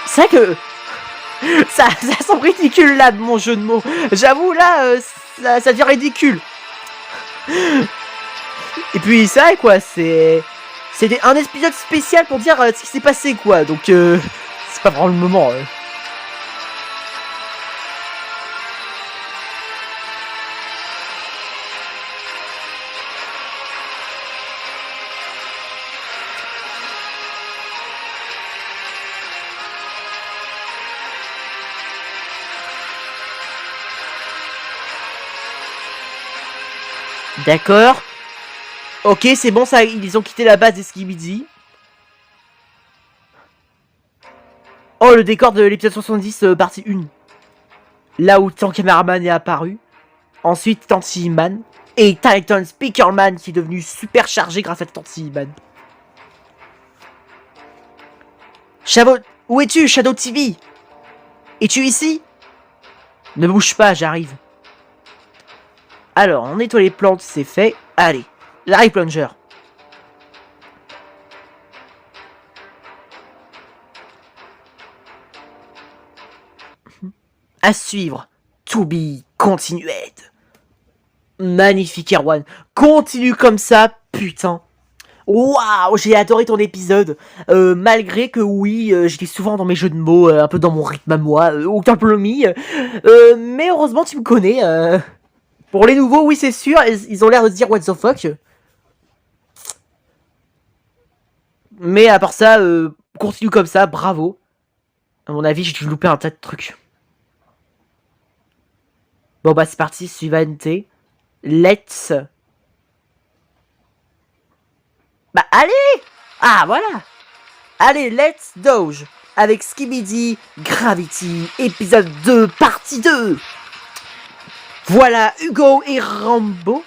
C'est vrai que... ça semble ridicule là, de mon jeu de mots. J'avoue, là, ça devient ridicule. Et puis, c'est vrai, quoi, c'est un épisode spécial pour dire ce qui s'est passé, quoi. Donc, c'est pas vraiment le moment. D'accord. Ok, c'est bon, ça, ils ont quitté la base des Skibidi. Oh, le décor de l'épisode 70, partie 1. Là où Tank Cameraman est apparu. Ensuite, Tanti Man. Et Titan Speakerman qui est devenu super chargé grâce à Tanti Man. Où es-tu, Shadow TV? Es-tu ici? Ne bouge pas, j'arrive. Alors, on nettoie les plantes, c'est fait. Allez, Larry Plunger. À suivre. To be continued. Magnifique, Erwan. Continue comme ça, putain. Waouh, j'ai adoré ton épisode. Malgré que oui, j'étais souvent dans mes jeux de mots, un peu dans mon rythme à moi, aucun problème. Mais heureusement, tu me connais. Pour les nouveaux, oui, c'est sûr, ils ont l'air de se dire what the fuck. Mais à part ça, continue comme ça, bravo. À mon avis, j'ai dû louper un tas de trucs. Bon bah c'est parti, suivante. Let's. Bah allez. Ah voilà. Allez, let's doge. Avec Skibidi Gravity, épisode 2, partie 2. Voilà, Hugo et Rambo.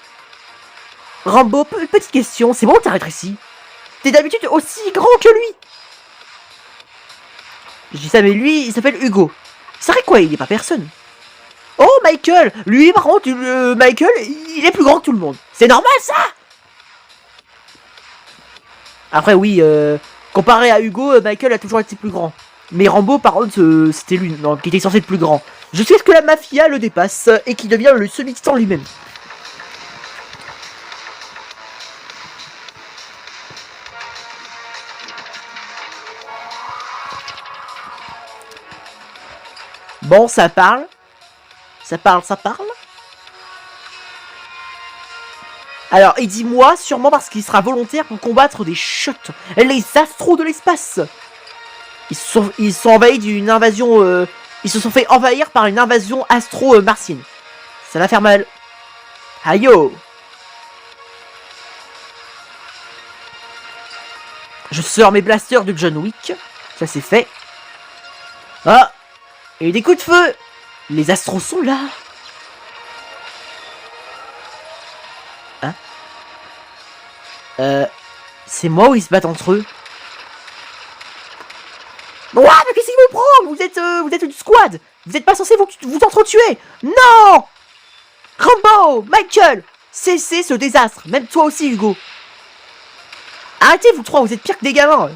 Rambo, petite question, c'est bon, t'as rétréci? T'es d'habitude aussi grand que lui? Je dis ça, mais lui, il s'appelle Hugo. C'est vrai quoi, il est pas personne. Oh, Michael! Lui, par contre, Michael, il est plus grand que tout le monde. C'est normal, ça? Après, oui, comparé à Hugo, Michael a toujours été plus grand. Mais Rambo, par contre, c'était lui, non, qui était censé être plus grand. Je sais que la mafia le dépasse et qu'il devient le semi-titan lui-même. Bon, ça parle. Ça parle. Alors, il dit moi, sûrement parce qu'il sera volontaire pour combattre des shots, les astros de l'espace. Ils sont envahis d'une invasion... ils se sont fait envahir par une invasion astro-martienne. Ça va faire mal. Aïe oh. Je sors mes blasters de John Wick. Ça c'est fait. Ah. Et des coups de feu. Les astros sont là. C'est moi ou ils se battent entre eux? Ouah, mais qu'est-ce qu'ils vous prend? Vous êtes du squad. Vous êtes pas censé vous entretuer. Non! Rambo, Michael, cessez ce désastre. Même toi aussi, Hugo. Arrêtez, vous trois, vous êtes pire que des gamins.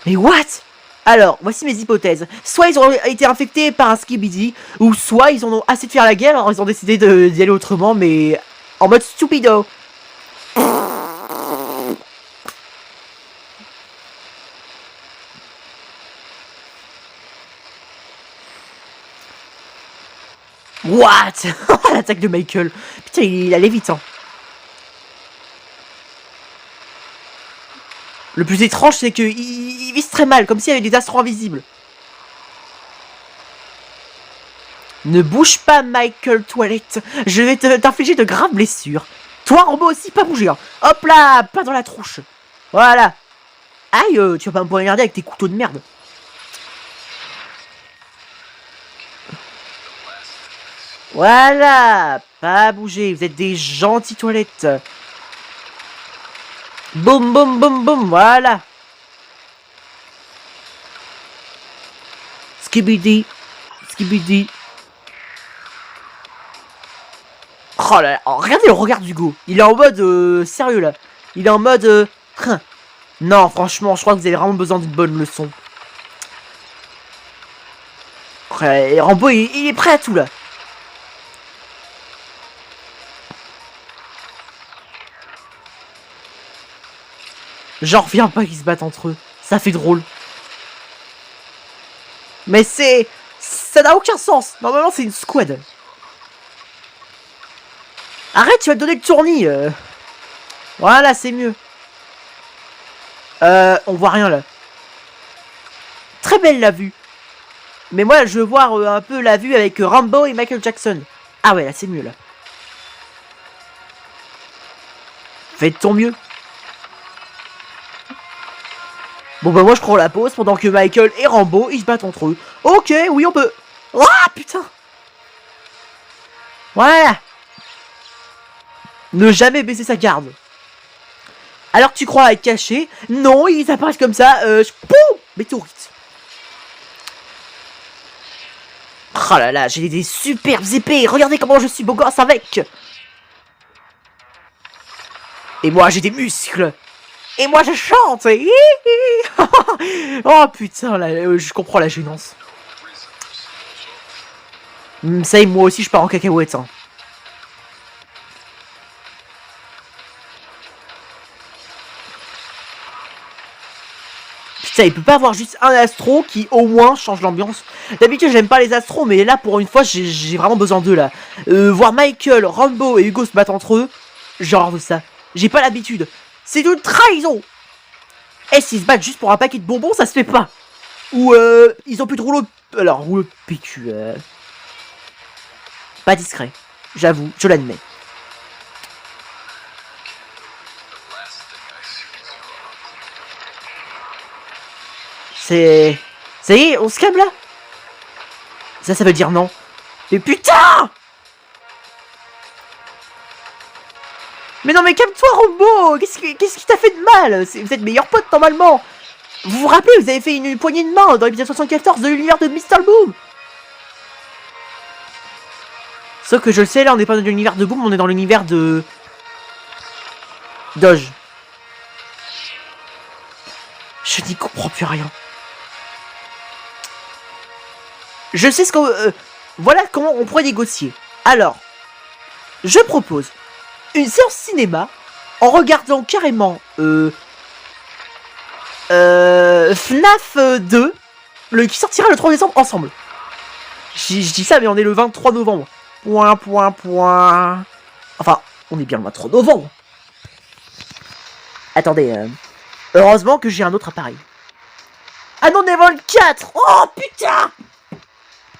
Mais what? Alors, voici mes hypothèses. Soit ils ont été infectés par un skibidi, ou soit ils en ont assez de faire la guerre, alors ils ont décidé d'y aller autrement, mais en mode stupido. What? L'attaque de Michael. Putain, il allait vite, hein. Le plus étrange, c'est qu'il vise très mal, comme s'il y avait des astros invisibles. Ne bouge pas, Michael Toilette. Je vais t'infliger de graves blessures. Toi, Rambo aussi, pas bouger. Hein. Hop là, pas dans la trouche. Voilà. Aïe, tu vas pas me poignarder avec tes couteaux de merde. Voilà, pas bouger. Vous êtes des gentils toilettes. Boum, boum, boum, boum, voilà. Skibidi, skibidi. Oh là là, oh, regardez le regard d'Hugo. Il est en mode sérieux là. Il est en mode non, franchement, je crois que vous avez vraiment besoin d'une bonne leçon. Et Rambo, il est prêt à tout là. J'en reviens pas qu'ils se battent entre eux. Ça fait drôle. Mais ça n'a aucun sens. Normalement, c'est une squad. Arrête, tu vas te donner le tournis. Voilà, c'est mieux. On voit rien là. Très belle la vue. Mais moi, je veux voir un peu la vue avec Rambo et Michael Jackson. Ah ouais, là, c'est mieux là. Fais de ton mieux. Bon bah moi je prends la pause pendant que Michael et Rambo ils se battent entre eux. Ok, oui on peut. Ah putain. Voilà. Ne jamais baisser sa garde. Alors que tu crois être caché. Non, ils apparaissent comme ça. Poum. Météorite. Oh là là, j'ai des superbes épées. Regardez comment je suis beau gosse avec. Et moi j'ai des muscles. Et moi je chante. Oh putain, là, je comprends la gênance. Ça y est, moi aussi je pars en cacahuète. Hein. Putain, il peut pas avoir juste un astro qui au moins change l'ambiance. D'habitude j'aime pas les astros, mais là pour une fois j'ai vraiment besoin d'eux là. Voir Michael, Rambo et Hugo se battre entre eux, genre de ça. J'ai pas l'habitude. C'est une trahison. Et s'ils se battent juste pour un paquet de bonbons, ça se fait pas. Ou ils ont plus de rouleau. Alors, rouleau de PQ. Pas discret. J'avoue, je l'admets. C'est... Ça y est, on se calme là. Ça veut dire non. Mais putain! Mais non mais calme-toi Rambo. Qu'est-ce qui t'a fait de mal? Vous êtes meilleurs potes normalement. Vous vous rappelez, vous avez fait une poignée de main dans l'épisode 74 de l'univers de Mr. Boom. Sauf que je le sais, là on n'est pas dans l'univers de Boom, on est dans l'univers de... Doge. Je n'y comprends plus rien. Je sais ce qu'on... voilà comment on pourrait négocier. Alors, je propose une séance cinéma en regardant carrément FNAF 2 qui sortira le 3 décembre ensemble. Je dis ça mais on est le 23 novembre. Point. Enfin, on est bien le 23 novembre. Attendez, heureusement que j'ai un autre appareil. Ah non, Neville 4. Oh putain.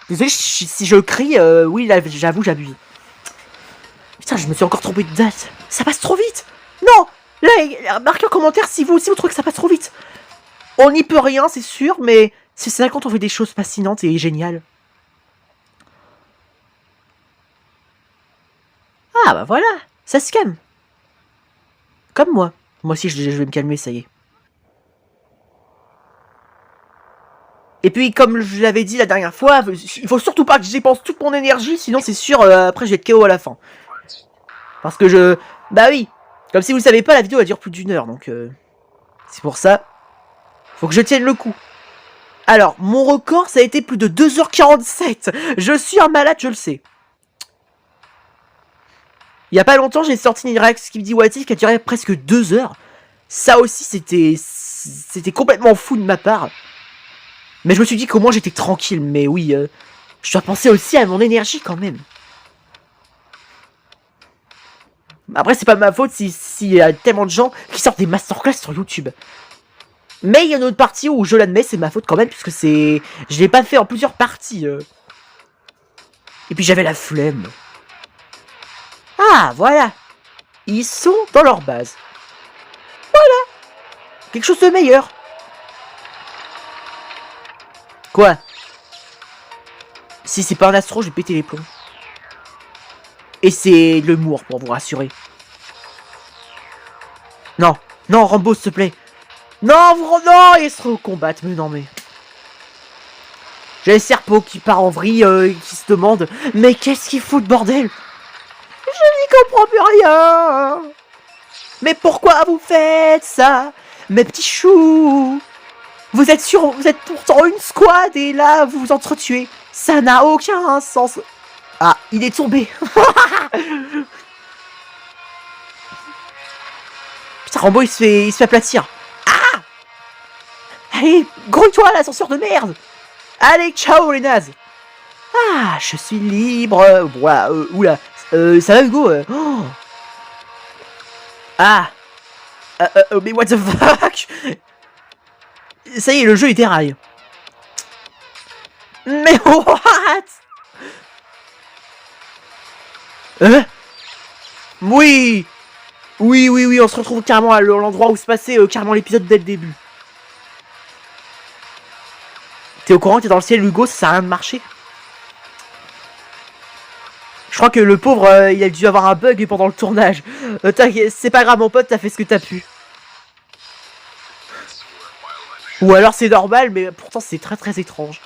Désolé si je crie, oui là j'avoue j'abuse. Putain, je me suis encore trompé de date. Ça passe trop vite. Non. Là, marquez en commentaire si vous aussi vous trouvez que ça passe trop vite. On n'y peut rien, c'est sûr, mais c'est ça quand on fait des choses fascinantes et géniales. Ah bah voilà, ça se calme. Comme moi. Moi aussi, je vais me calmer, ça y est. Et puis, comme je l'avais dit la dernière fois, il faut surtout pas que je dépense toute mon énergie, sinon c'est sûr, après je vais être KO à la fin. Parce que bah oui, comme si vous le savez pas, la vidéo elle dure plus d'1 heure, donc c'est pour ça. Faut que je tienne le coup. Alors, mon record, ça a été plus de 2h47. Je suis un malade, je le sais. Il y a pas longtemps, j'ai sorti une réaction Skibidi What If qui a duré presque 2 heures. Ça aussi, c'était complètement fou de ma part. Mais je me suis dit qu'au moins j'étais tranquille. Mais oui, je dois penser aussi à mon énergie quand même. Après, c'est pas ma faute s'il y a tellement de gens qui sortent des masterclass sur YouTube. Mais il y a une autre partie où je l'admets, c'est ma faute quand même, puisque c'est... Je l'ai pas fait en plusieurs parties. Et puis j'avais la flemme. Ah, voilà. Ils sont dans leur base. Voilà. Quelque chose de meilleur. Quoi? Si c'est pas un astro, je vais péter les plombs. Et c'est de l'humour pour vous rassurer. Non, non, Rambo, s'il te plaît. Non, non, ils se recombattent, mais non, mais... J'ai Serpo qui part en vrille, qui se demande, mais qu'est-ce qu'il fout de bordel? Je n'y comprends plus rien. Mais pourquoi vous faites ça, mes petits choux? Vous êtes pourtant une squad et là vous vous entretuez. Ça n'a aucun sens. Ah, il est tombé. Putain, Rambo il se fait aplatir. Ah! Allez, grouille-toi l'ascenseur de merde. Allez, ciao les nazes. Ah, je suis libre. Voilà, oula. Ça va Hugo oh. Ah. Mais what the fuck? Ça y est, le jeu il déraille. Mais what? Oui. Oui, on se retrouve carrément à l'endroit où se passait carrément l'épisode dès le début. T'es au courant, t'es dans le ciel Hugo, ça sert à rien de marcher. Je crois que le pauvre, il a dû avoir un bug pendant le tournage. C'est pas grave mon pote, t'as fait ce que t'as pu. Ou alors c'est normal, mais pourtant c'est très très étrange.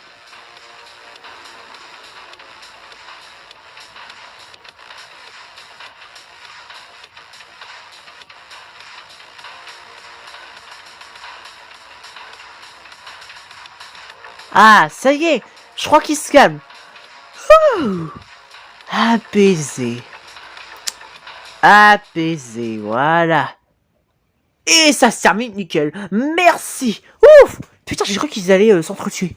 Ah, ça y est, je crois qu'il se calme. Ouh. Apaisé. Apaisé, voilà. Et ça se termine nickel. Merci. Ouf. Putain, j'ai cru qu'ils allaient s'entretuer.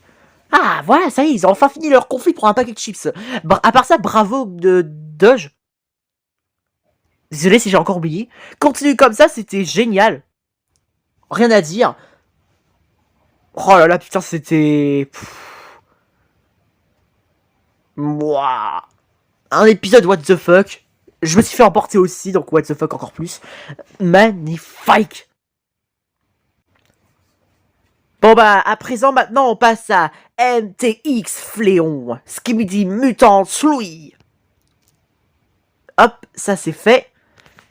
Ah, voilà, ça y est, ils ont enfin fini leur conflit pour un paquet de chips. À part ça, bravo de Doge. Désolé si j'ai encore oublié. Continue comme ça, c'était génial. Rien à dire. Oh là là, putain, c'était... Mouah. Un épisode what the fuck. Je me suis fait emporter aussi, donc what the fuck encore plus. Magnifique. Bon bah, à présent, maintenant, on passe à MTX Fléon. Skibidi Mutant Louis. Hop, ça c'est fait.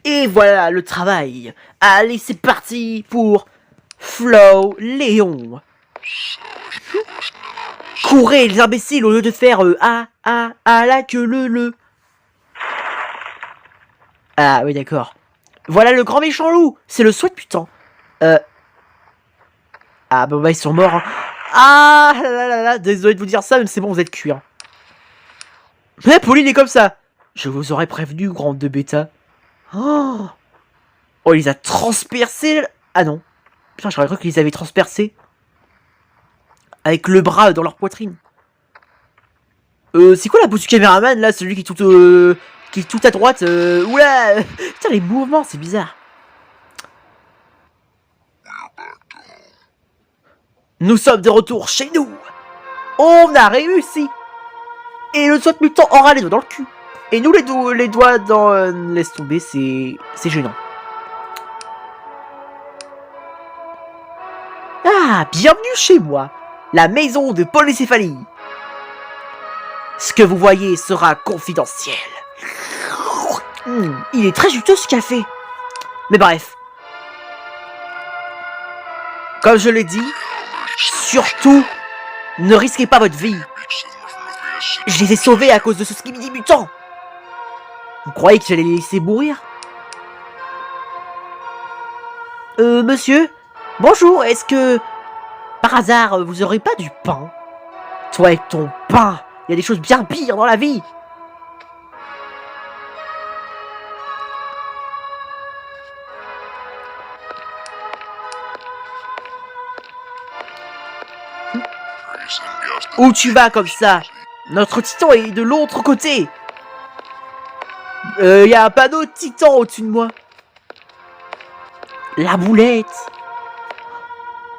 Et voilà le travail. Allez, c'est parti pour Flow Léon. Courez les imbéciles au lieu de faire la queue le. Ah oui d'accord. Voilà le grand méchant loup. C'est le souhait putain. Ah bah ils sont morts. Hein. Ah là, désolé de vous dire ça, mais c'est bon, vous êtes cuits. Hein. Mais Pauline est comme ça. Je vous aurais prévenu, grande de bêta. Oh, il les a transpercés. Ah non. Putain, j'aurais cru qu'ils les avaient transpercés. Avec le bras dans leur poitrine. C'est quoi la pose du caméraman là, celui qui est tout à droite. Oula. Putain, les mouvements, c'est bizarre. Nous sommes de retour chez nous. On a réussi. Et le souhait mutant aura les doigts dans le cul. Et nous les doigts dans... laisse tomber, c'est gênant. Ah, bienvenue chez moi. La maison de Polycéphalie. Ce que vous voyez sera confidentiel. Il est très juteux ce café. Mais bref, Comme je l'ai dit, surtout, ne risquez pas votre vie. Je les ai sauvés à cause de ce skibidi mutant. Vous croyez que j'allais les laisser mourir? Monsieur? Bonjour, est-ce que... Par hasard, vous aurez pas du pain? Toi et ton pain, il y a des choses bien pires dans la vie. Où tu vas comme ça? Notre titan est de l'autre côté. Y a un panneau de titan au-dessus de moi. La boulette.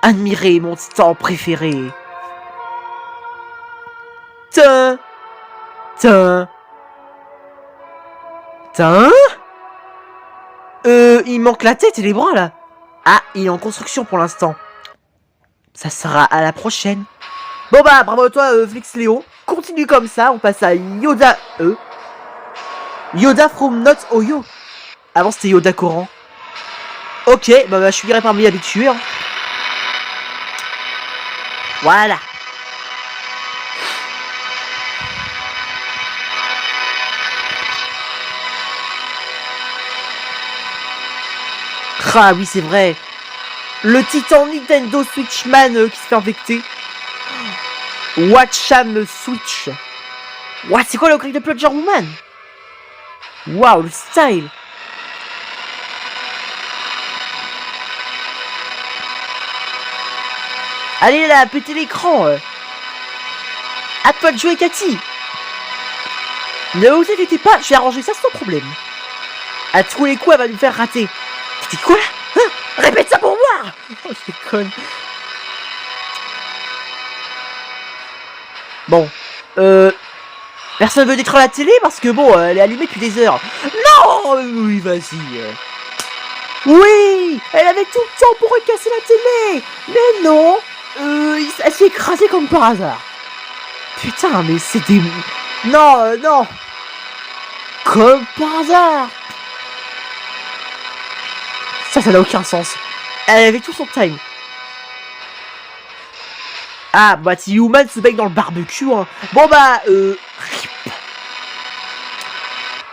Admirez mon titan préféré. Tin. Tin. Tin. Il manque la tête et les bras là. Ah, il est en construction pour l'instant. Ça sera à la prochaine. Bon bah, bravo à toi, Flix Léo. Continue comme ça, on passe à Yoda... Yoda from Not Oyo. Avant, c'était Yoda Coran. Ok, bah je suis viré parmi habitués. Hein. Voilà. Ah oui, c'est vrai. Le titan Nintendo Switchman qui se fait infecter. Watcham Switch. What, c'est quoi le cri de Plunger Woman? Waouh, le style. Allez là, pétez l'écran. À toi de jouer, Cathy. Ne vous inquiétez pas, je vais arranger ça sans problème. À tous les coups, elle va nous faire rater. Tu dis quoi? Hein? Répète ça pour moi. Oh, je déconne. Bon, personne veut détruire la télé parce que bon, elle est allumée depuis des heures. Non, oui, vas-y. Oui, elle avait tout le temps pour recasser la télé. Mais non, elle s'est écrasée comme par hasard. Putain, mais c'est des... Non, non. Comme par hasard. Ça n'a aucun sens. Elle avait tout son time. Ah, bah, si Human se baigne dans le barbecue, hein. Bon, bah,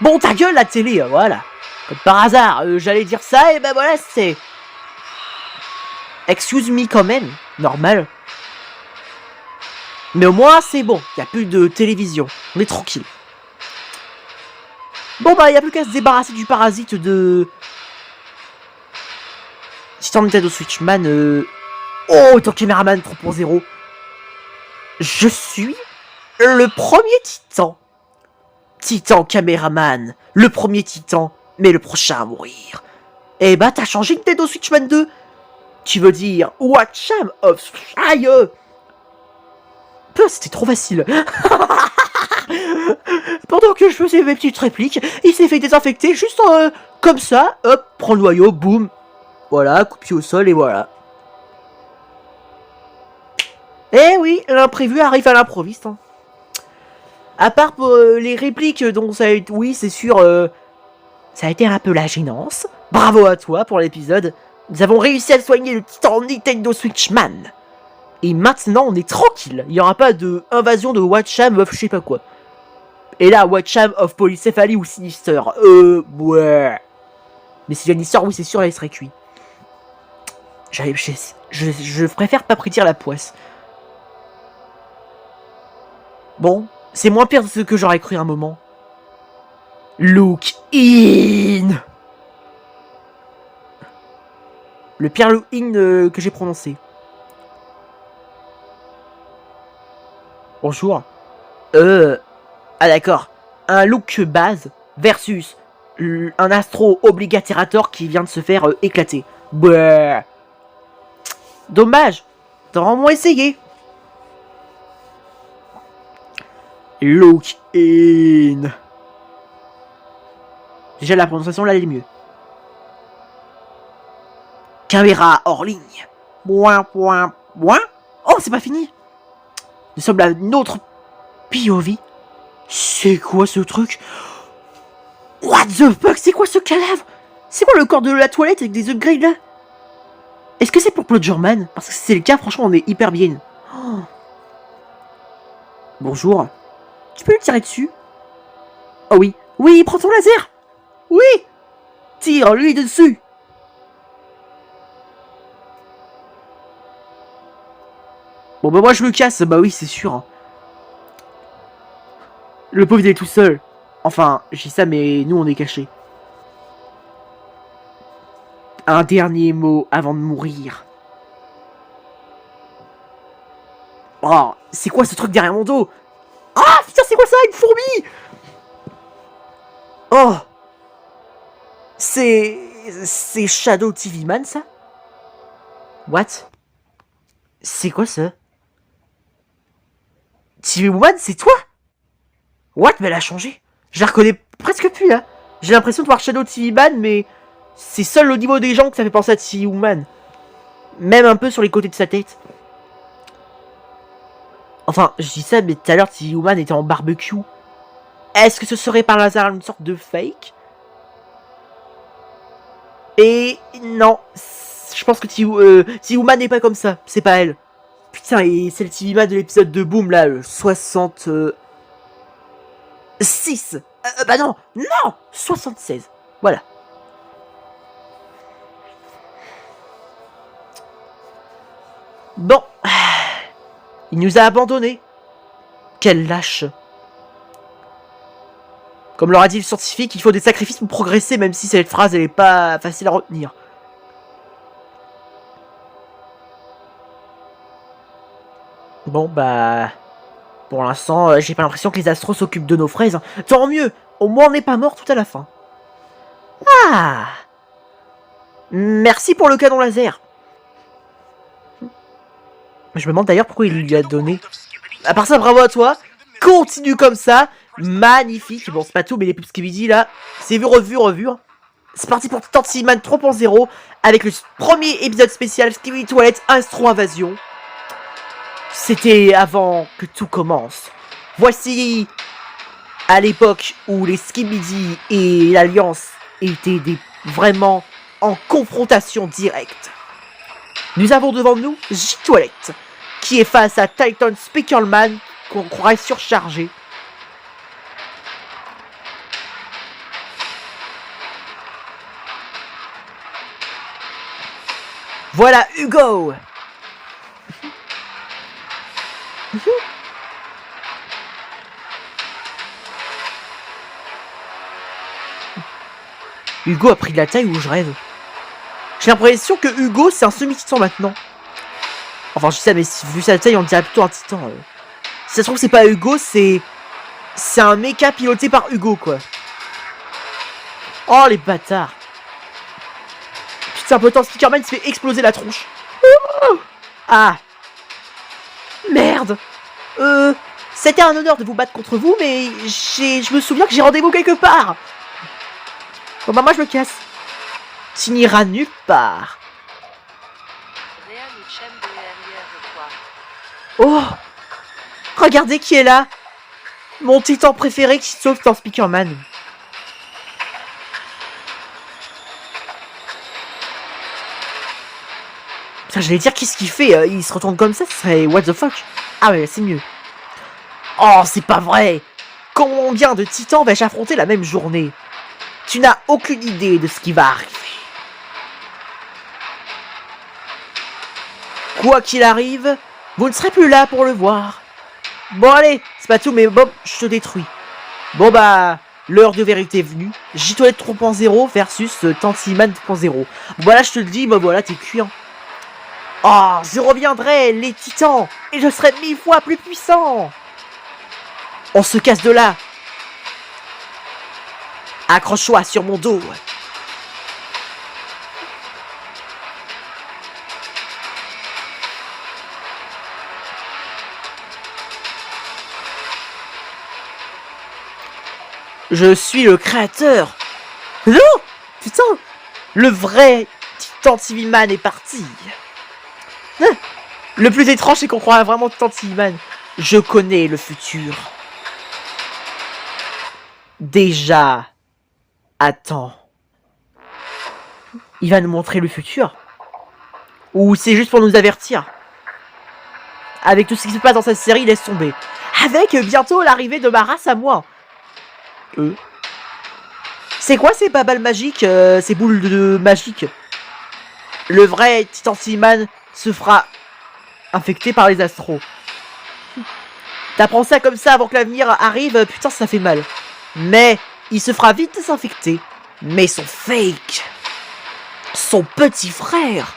Bon, ta gueule, la télé, voilà. Comme par hasard, j'allais dire ça, et ben voilà, c'est... Excuse me, quand même. Normal. Mais au moins, c'est bon. Il n'y a plus de télévision. On est tranquille. Bon, bah, il n'y a plus qu'à se débarrasser du parasite de... Titan Nintendo Switchman, Oh, ton caméraman 3.0. Je suis le premier titan. Titan caméraman. Le premier titan, mais le prochain à mourir. Eh bah, t'as changé Nintendo Switchman 2. Tu veux dire Watcham of... Aïe. Putain, c'était trop facile. Pendant que je faisais mes petites répliques, il s'est fait désinfecter juste comme ça. Hop, prends le noyau, boum. Voilà, coup de pied au sol et voilà. Eh oui, l'imprévu arrive à l'improviste. Hein. À part pour les répliques dont ça a été... Oui, c'est sûr, ça a été un peu la gênance. Bravo à toi pour l'épisode. Nous avons réussi à soigner le titan Nintendo Switchman. Et maintenant, on est tranquille. Il n'y aura pas de invasion de Watcham of je sais pas quoi. Et là, Watcham of Polycéphalie ou Sinister. Ouais. Mais si Sinister, oui, c'est sûr, là, il serait cuit. Je préfère pas prédire la poisse. Bon, c'est moins pire de ce que j'aurais cru à un moment. Look in. Le pire look in que j'ai prononcé. Bonjour. Ah d'accord. Un look base versus un astro obligatérateur qui vient de se faire éclater. Bah. Dommage. T'auras au moins essayé. Look in. Déjà la prononciation là elle est mieux. Caméra hors ligne. Point. Oh c'est pas fini. Nous sommes à une autre POV. C'est quoi ce truc? What the fuck? C'est quoi ce cadavre? C'est quoi le corps de la toilette avec des upgrades là? Est-ce que c'est pour Plodgerman? Parce que si c'est le cas, franchement, on est hyper bien. Oh. Bonjour. Tu peux lui tirer dessus? Oh oui. Oui, prends ton laser. Oui. Tire-lui dessus. Bon bah moi je me casse, bah oui c'est sûr. Hein. Le pauvre il est tout seul. Enfin, je dis ça mais nous on est cachés. Un dernier mot avant de mourir. Oh, c'est quoi ce truc derrière mon dos? Ah putain c'est quoi ça? Une fourmi? Oh. C'est Shadow TV Man ça? What? C'est quoi ça? TV Woman, c'est toi? What? Mais elle a changé. Je la reconnais presque plus, là. J'ai l'impression de voir Shadow TV Man, mais c'est seul au niveau des gens que ça fait penser à TV Woman. Même un peu sur les côtés de sa tête. Enfin, je dis ça, mais tout à l'heure, TV Woman était en barbecue. Est-ce que ce serait par hasard une sorte de fake? Et non, je pense que TV Woman n'est pas comme ça. C'est pas elle. Putain, et c'est le TV Man de l'épisode de Boom, là, le 66. Bah non, 76. Voilà. Bon. Il nous a abandonnés. Quel lâche. Comme leur a dit le scientifique, il faut des sacrifices pour progresser, même si cette phrase, elle est pas facile à retenir. Bon, bah... Pour l'instant, j'ai pas l'impression que les astros s'occupent de nos fraises. Tant mieux. Au moins, on n'est pas mort tout à la fin. Ah. Merci pour le canon laser. Je me demande d'ailleurs pourquoi il lui a donné. À part ça, bravo à toi. Continue comme ça. Magnifique. Bon, c'est pas tout, mais les pubs Skibidi, là, c'est vu, revu. Hein. C'est parti pour Titan TV Man 3.0 avec le premier épisode spécial Skibidi Toilette Astro Invasion. C'était avant que tout commence. Voici à l'époque où les Skibidi et l'Alliance étaient vraiment en confrontation directe. Nous avons devant nous J-Toilette, qui est face à Titan Speakerman, qu'on croirait surchargé. Voilà Hugo. Hugo a pris de la taille où je rêve. J'ai l'impression que Hugo c'est un semi-titan maintenant. Enfin je sais mais vu sa taille on dirait plutôt un titan. Si ça se trouve c'est pas Hugo, c'est un mecha piloté par Hugo quoi. Oh les bâtards. Putain Potent Speakerman se fait exploser la tronche. Ah. Merde. C'était un honneur de vous battre contre vous, mais je me souviens que j'ai rendez-vous quelque part. Bon bah moi je me casse. Tu n'iras nulle part. Oh. Regardez qui est là. Mon titan préféré qui sauve dans Speakerman. Putain j'allais dire qu'est-ce qu'il fait. Il se retourne comme ça, ce serait what the fuck. Ah ouais c'est mieux. Oh c'est pas vrai. Combien de titans vais-je affronter la même journée? Tu n'as aucune idée de ce qui va arriver. Quoi qu'il arrive, vous ne serez plus là pour le voir. Bon allez, c'est pas tout mais Bob, je te détruis. Bon bah, l'heure de vérité est venue. J-Toilette 3.0 versus Tantiman 2.0. Voilà, je te le dis, bah voilà, t'es cuit. Hein. Oh, je reviendrai, les titans, et je serai 1000 fois plus puissant. On se casse de là. Accroche-toi sur mon dos. Je suis le créateur. Non, putain, le vrai Titan TV Man est parti. Le plus étrange, c'est qu'on croit vraiment Titan TV Man. Je connais le futur. Déjà. Attends. Il va nous montrer le futur. Ou c'est juste pour nous avertir? Avec tout ce qui se passe dans cette série, laisse tomber. Avec bientôt l'arrivée de ma race à moi. C'est quoi ces babales magiques, ces boules de magique? Le vrai Titan Silman se fera infecter par les astros. T'apprends ça comme ça avant que l'avenir arrive, putain ça fait mal. Mais il se fera vite désinfecter. Mais son fake, son petit frère,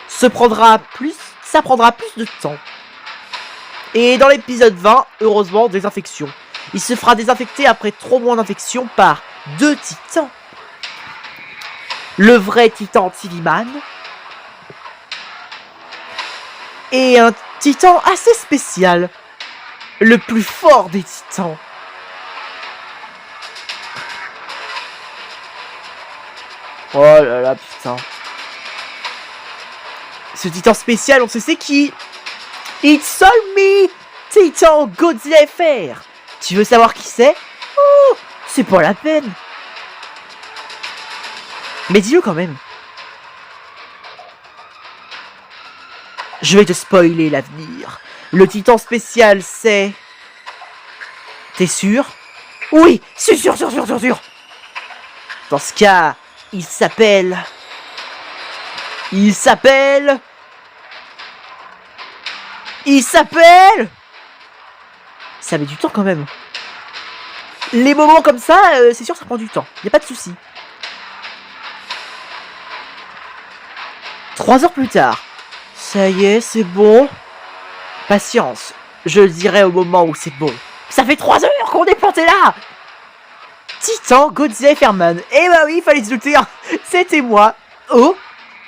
ça prendra plus de temps. Et dans l'épisode 20, heureusement, désinfection. Il se fera désinfecter après 3 mois d'infection par 2 titans. Le vrai titan Tiliman. Et un titan assez spécial. Le plus fort des titans. Oh là là, putain. Ce titan spécial, on sait c'est qui? It's all me, Titan Godzilla FR. Tu veux savoir qui c'est? Oh, c'est pas la peine. Mais dis-le quand même. Je vais te spoiler l'avenir. Le titan spécial, c'est... T'es sûr? Oui, c'est sûr. Dans ce cas, il s'appelle... Ça met du temps quand même. Les moments comme ça, c'est sûr ça prend du temps. Y a pas de souci. 3 heures plus tard. Ça y est, c'est bon. Patience. Je le dirai au moment où c'est bon. Ça fait 3 heures qu'on est planté là. Titan Godzilla Ferman. Eh bah oui, fallait se douter. Hein. C'était moi. Oh.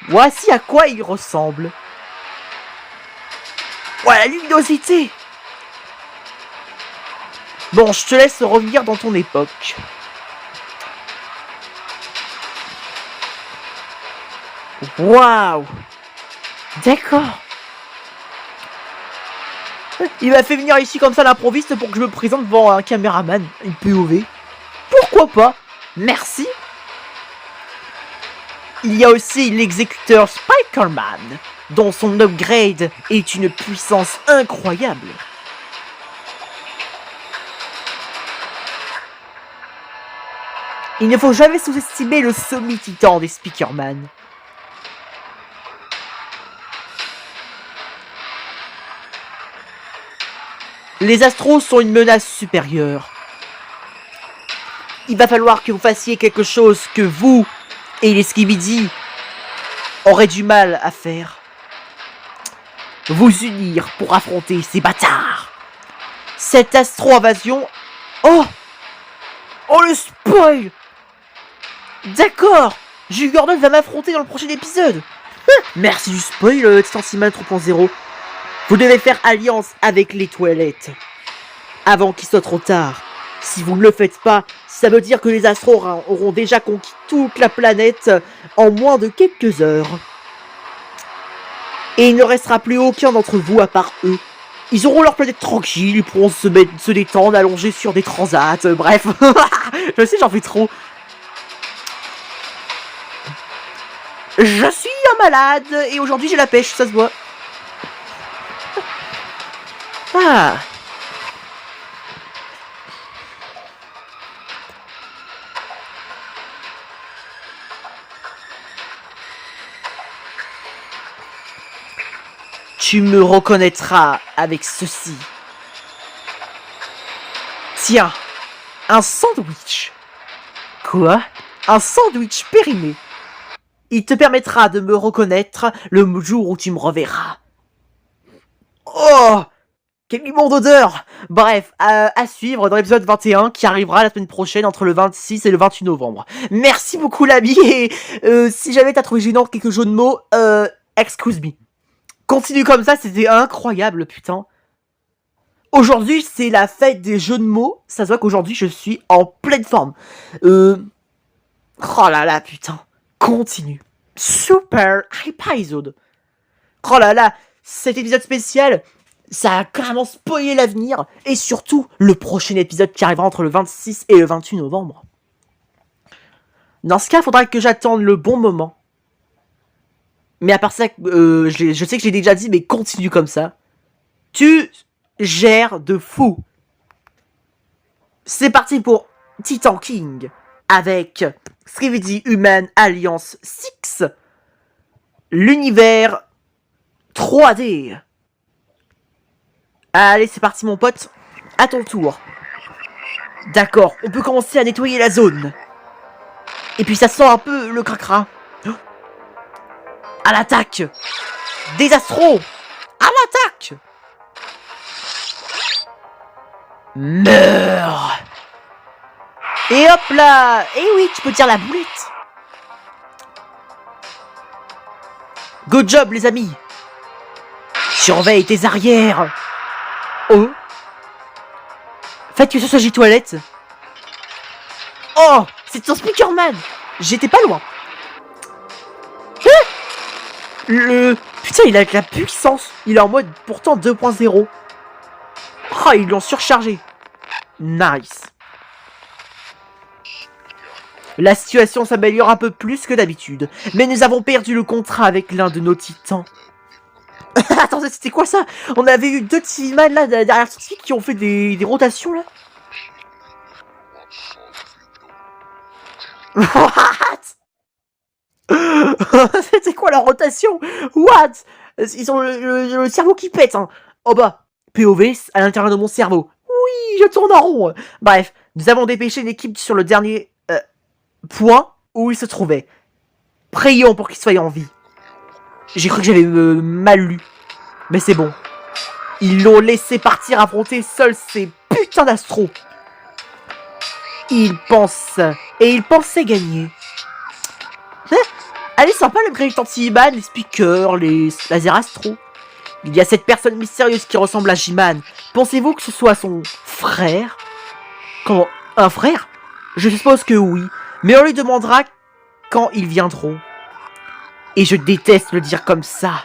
Voici à quoi il ressemble. Oh, la luminosité. Bon, je te laisse revenir dans ton époque. Waouh. D'accord. Il m'a fait venir ici comme ça à l'improviste pour que je me présente devant un caméraman, une POV. Pourquoi pas? Merci. Il y a aussi l'exécuteur Spider-Man, dont son upgrade est une puissance incroyable. Il ne faut jamais sous-estimer le semi-titan des Spider-Man. Les Astros sont une menace supérieure. Il va falloir que vous fassiez quelque chose que vous et les Skibidi auraient du mal à faire. Vous unir pour affronter ces bâtards. Cette astro-invasion... Oh! Oh le spoil! D'accord! Jules Gordon va m'affronter dans le prochain épisode. Merci du spoil, Titan Silman 3.0. Vous devez faire alliance avec les toilettes. Avant qu'il soit trop tard. Si vous ne le faites pas, ça veut dire que les Astros auront déjà conquis toute la planète en moins de quelques heures. Et il ne restera plus aucun d'entre vous à part eux. Ils auront leur planète tranquille, ils pourront se détendre, allonger sur des transats, bref. Je sais, j'en fais trop. Je suis un malade, et aujourd'hui j'ai la pêche, ça se voit. Ah. Tu me reconnaîtras avec ceci. Tiens, un sandwich. Quoi? Un sandwich périmé. Il te permettra de me reconnaître le jour où tu me reverras. Oh! Quelle immonde odeur! Bref, à suivre dans l'épisode 21 qui arrivera la semaine prochaine entre le 26 et le 28 novembre. Merci beaucoup l'ami et si jamais t'as trouvé gênant quelques jeux de mots, excuse me. Continue comme ça, c'était incroyable, putain. Aujourd'hui, c'est la fête des jeux de mots. Ça se voit qu'aujourd'hui, je suis en pleine forme. Oh là là, putain. Continue. Super épisode. Oh là là, cet épisode spécial, ça a carrément spoilé l'avenir. Et surtout, le prochain épisode qui arrivera entre le 26 et le 28 novembre. Dans ce cas, il faudra que j'attende le bon moment. Mais à part ça, je sais que j'ai déjà dit, mais continue comme ça. Tu gères de fou. C'est parti pour Titan King avec Skibidi Human Alliance 6. L'univers 3D. Allez, c'est parti mon pote. À ton tour. D'accord, on peut commencer à nettoyer la zone. Et puis ça sent un peu le cracra. À l'attaque. Des astros. À l'attaque. Meurs. Et hop là. Et oui, tu peux tirer la boulette. Good job les amis. Surveille tes arrières. Oh. Faites que ce soit J-Toilette. Oh, c'est ton Speakerman. J'étais pas loin. Putain, il a de la puissance. Il est en mode pourtant 2.0. Oh, ils l'ont surchargé. Nice. La situation s'améliore un peu plus que d'habitude. Mais nous avons perdu le contrat avec l'un de nos titans. Attends, c'était quoi ça? On avait eu 2 T-Man là derrière ce qui ont fait des rotations là. What? C'était quoi la rotation? What? Ils ont le cerveau qui pète hein. Oh bah, POV à l'intérieur de mon cerveau. Oui, je tourne en rond. Bref, nous avons dépêché l'équipe sur le dernier point où il se trouvait. Prions pour qu'il soit en vie. J'ai cru que j'avais mal lu. Mais c'est bon. Ils l'ont laissé partir affronter seuls ces putains d'astros. Il pensait gagner. Hein? Allez, sympa le Great Anti-Man, les speakers, les lasers astro. Il y a cette personne mystérieuse qui ressemble à J-Man. Pensez-vous que ce soit son frère? Comment? Un frère? Je suppose que oui. Mais on lui demandera quand ils viendront. Et je déteste le dire comme ça.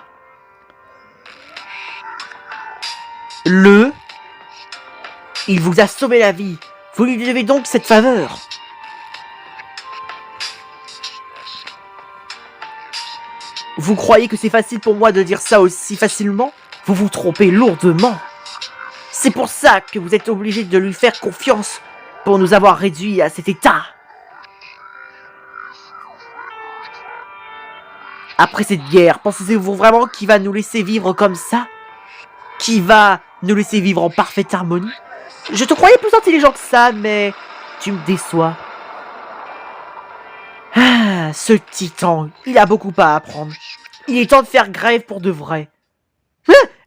Il vous a sauvé la vie. Vous lui devez donc cette faveur. Vous croyez que c'est facile pour moi de dire ça aussi facilement? Vous vous trompez lourdement. C'est pour ça que vous êtes obligé de lui faire confiance pour nous avoir réduits à cet état. Après cette guerre, pensez-vous vraiment qu'il va nous laisser vivre comme ça? Qui va nous laisser vivre en parfaite harmonie? Je te croyais plus intelligent que ça, mais tu me déçois. Ah, ce titan, il a beaucoup à apprendre. Il est temps de faire grève pour de vrai.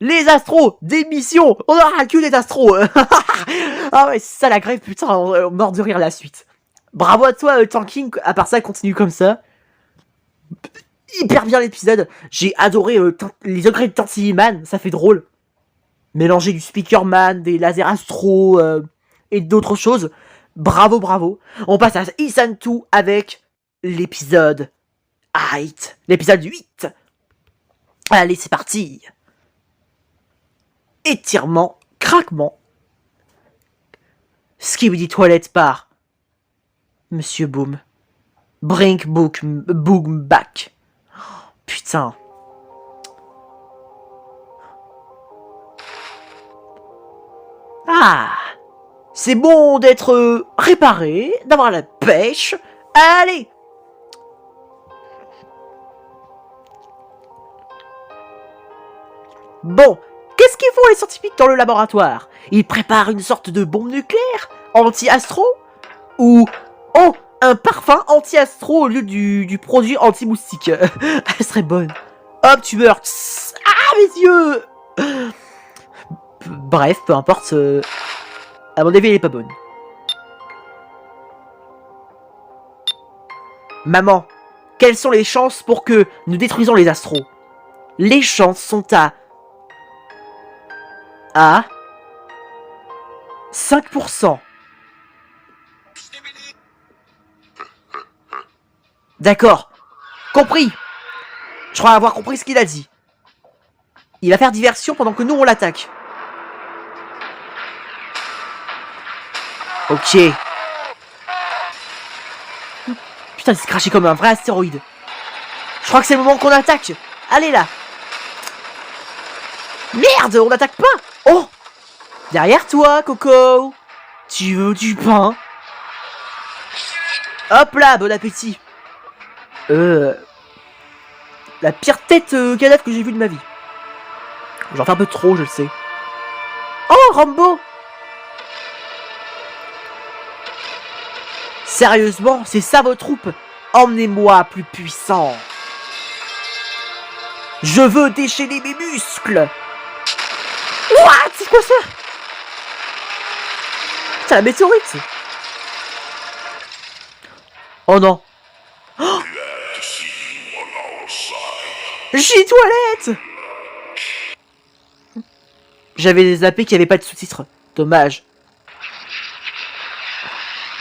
Les astros, démission. On aura que des astros. Ah ouais, c'est ça la grève, putain, on mort de rire la suite. Bravo à toi, Tanking. À part ça, continue comme ça. Hyper bien l'épisode. J'ai adoré les upgrades de Tanti-Man, ça fait drôle. Mélanger du Speakerman, des lasers astro et d'autres choses. Bravo, bravo. On passe à Isantu avec l'épisode 8. L'épisode 8. Allez, c'est parti. Étirement, craquement. Skibidi Toilette par Monsieur Boom. Brink Boom back. Putain. Ah, c'est bon d'être réparé, d'avoir la pêche. Allez. Bon, qu'est-ce qu'ils font les scientifiques dans le laboratoire? Ils préparent une sorte de bombe nucléaire anti-astro? Ou, oh, un parfum anti-astro au lieu du produit anti-moustique. Elle serait bonne. Hop, tu meurs. Ah, mes yeux. Bref, peu importe. À mon avis, elle est pas bonne. Maman, quelles sont les chances pour que nous détruisons les astros? Les chances sont à 5%. D'accord. Compris. Je crois avoir compris ce qu'il a dit. Il va faire diversion pendant que nous on l'attaque. Ok. Putain, il s'est craché comme un vrai astéroïde. Je crois que c'est le moment qu'on attaque. Allez là. Merde, on n'attaque pas. Oh, derrière toi, Coco. Tu veux du pain? Hop là, bon appétit. La pire tête cadavre que j'ai vue de ma vie. J'en fais un peu trop, je le sais. Oh, Rambo. Sérieusement, c'est ça vos troupes? Emmenez-moi plus puissant. Je veux déchaîner mes muscles. What? C'est quoi ça? C'est la météorite. Oh non. Oh, J-Toilette. J'avais zappé qu'il n'y avait pas de sous-titres. Dommage.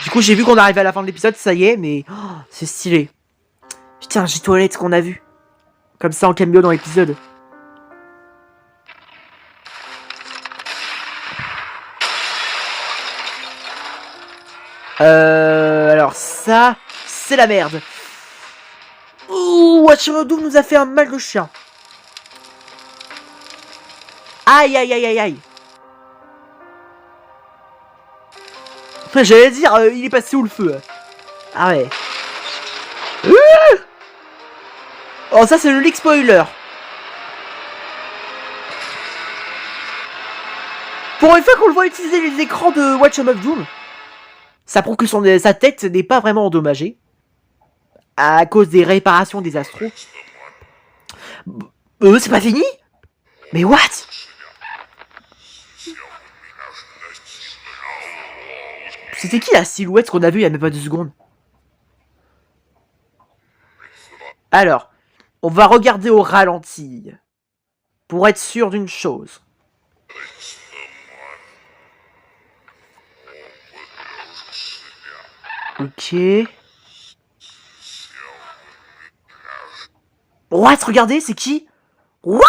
Du coup, j'ai vu qu'on arrivait à la fin de l'épisode, ça y est, mais... Oh, c'est stylé. Putain, J-Toilette qu'on a vu. Comme ça en cameo dans l'épisode. Alors ça, c'est la merde. Ouh, Watchmodo nous a fait un mal de chien. Aïe, aïe, aïe, aïe, aïe. J'allais dire, il est passé où le feu? Ah ouais. Oh, ça, c'est le leak spoiler. Pour une fois qu'on le voit utiliser les écrans de Watch of Doom, ça prouve que sa tête n'est pas vraiment endommagée. À cause des réparations des astros. C'est pas fini? Mais what? C'était qui la silhouette qu'on a vue il y a même pas 2 secondes? Alors, on va regarder au ralenti. Pour être sûr d'une chose. Ok. What? Regardez, c'est qui? What?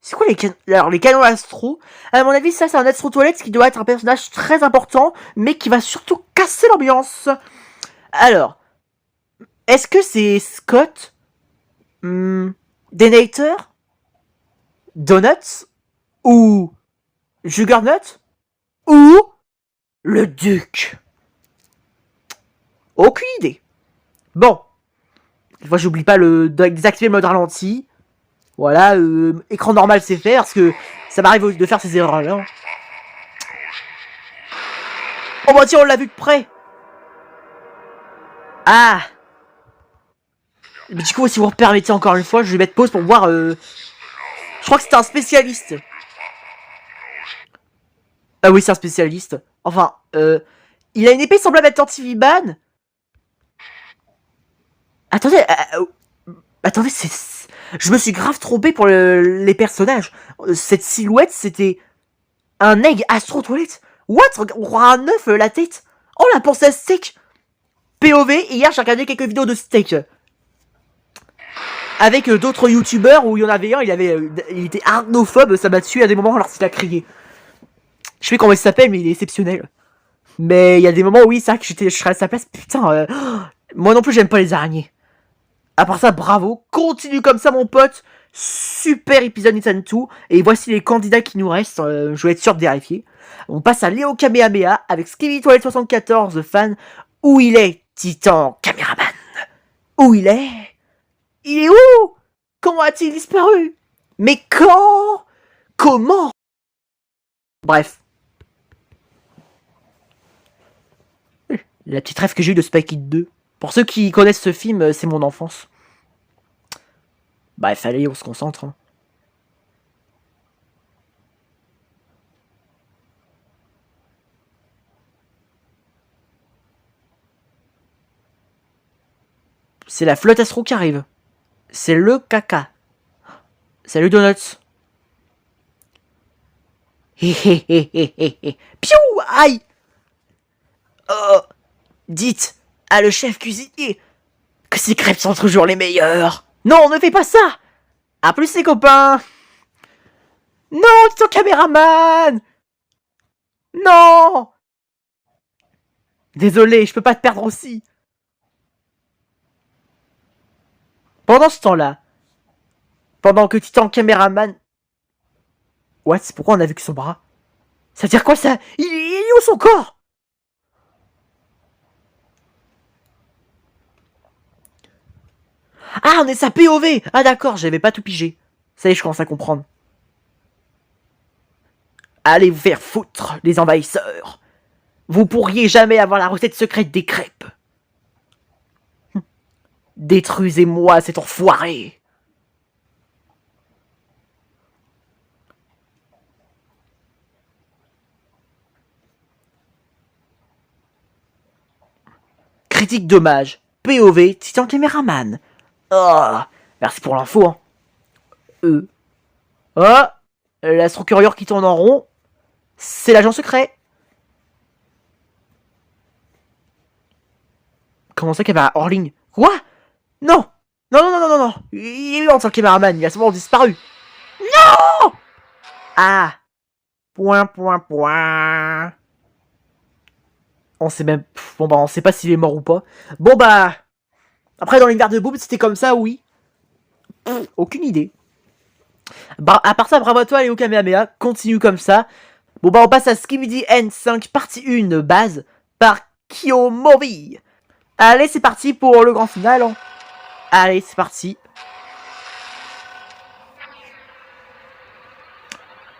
C'est quoi les canons? Alors, les canons astro. À mon avis, ça, c'est un astro toilette qui doit être un personnage très important, mais qui va surtout casser l'ambiance. Alors, est-ce que c'est Scott? Denator? Donuts? Ou Juggernaut? Ou le Duc? Aucune idée. Bon. Des fois, j'oublie pas d'activer le mode ralenti. Voilà, écran normal c'est fait, parce que ça m'arrive de faire ces erreurs-là. Oh bah tiens, on l'a vu de près. Ah. Mais du coup, si vous me permettez encore une fois, je vais mettre pause pour voir... Je crois que c'est un spécialiste. Ah oui, c'est un spécialiste. Enfin, il a une épée semblable à Tantiviban. Attendez, attendez, je me suis grave trompé pour les personnages. Cette silhouette, c'était un egg Astro Toilette. What? On croit un œuf, la tête. Oh, la pensée à steak. POV, hier j'ai regardé quelques vidéos de steak. Avec d'autres youtubeurs où il y en avait un, il était arachnophobe, ça m'a tué à des moments lorsqu'il a crié. Je sais comment il s'appelle, mais il est exceptionnel. Mais il y a des moments où oui, c'est vrai que je serais à sa place. Putain, moi non plus j'aime pas les araignées. À part ça, bravo, continue comme ça mon pote. Super épisode Nissan 2. Et voici les candidats qui nous restent, je vais être sûr de vérifier. On passe à Léo Kamehameha avec Skibidi Toilet 74 fan. Où il est, Titan Caméraman? Où il est? Il est où? Comment a-t-il disparu? Mais quand? Comment? Bref. La petite rêve que j'ai eue de Spy Kid 2. Pour ceux qui connaissent ce film, c'est mon enfance. Bref, allez, on se concentre. Hein. C'est la flotte astro qui arrive. C'est le caca. Salut Donuts. Piou! Aïe! Dites à le chef cuisinier que ces crêpes sont toujours les meilleures. Non, ne fais pas ça. A plus les copains. Non, ton caméraman. Non. Désolé, je peux pas te perdre aussi. Pendant ce temps-là, Pendant que Titan Caméraman... What? Pourquoi on a vu que son bras? Ça veut dire quoi ça? Il est où son corps? Ah, on est sa POV! Ah d'accord, j'avais pas tout pigé. Ça y est, je commence à comprendre. Allez vous faire foutre, les envahisseurs. Vous pourriez jamais avoir la recette secrète des crêpes. Détruisez-moi cet enfoiré. Critique dommage. POV, Titan Caméraman. Oh, merci pour l'info. Hein. Oh, l'astro-courrier qui tourne en rond. C'est l'agent secret. Comment ça qu'il y avait un hors-ligne? Quoi? Non. Non, non, non, non, non, non. Il est en tant que caméraman, il a sûrement disparu. Non. Ah. Point, point, point. On sait même... Bon bah, on sait pas s'il est mort ou pas. Bon bah... Après, dans l'univers de Boom, c'était comme ça, oui. Aucune idée. Bah, à part ça, bravo à toi, Léo Kamehameha. Continue comme ça. Bon bah, on passe à Skibidi N5, partie 1, base, par Kiyomobi. Allez, c'est parti pour le grand final. Hein. Allez, c'est parti.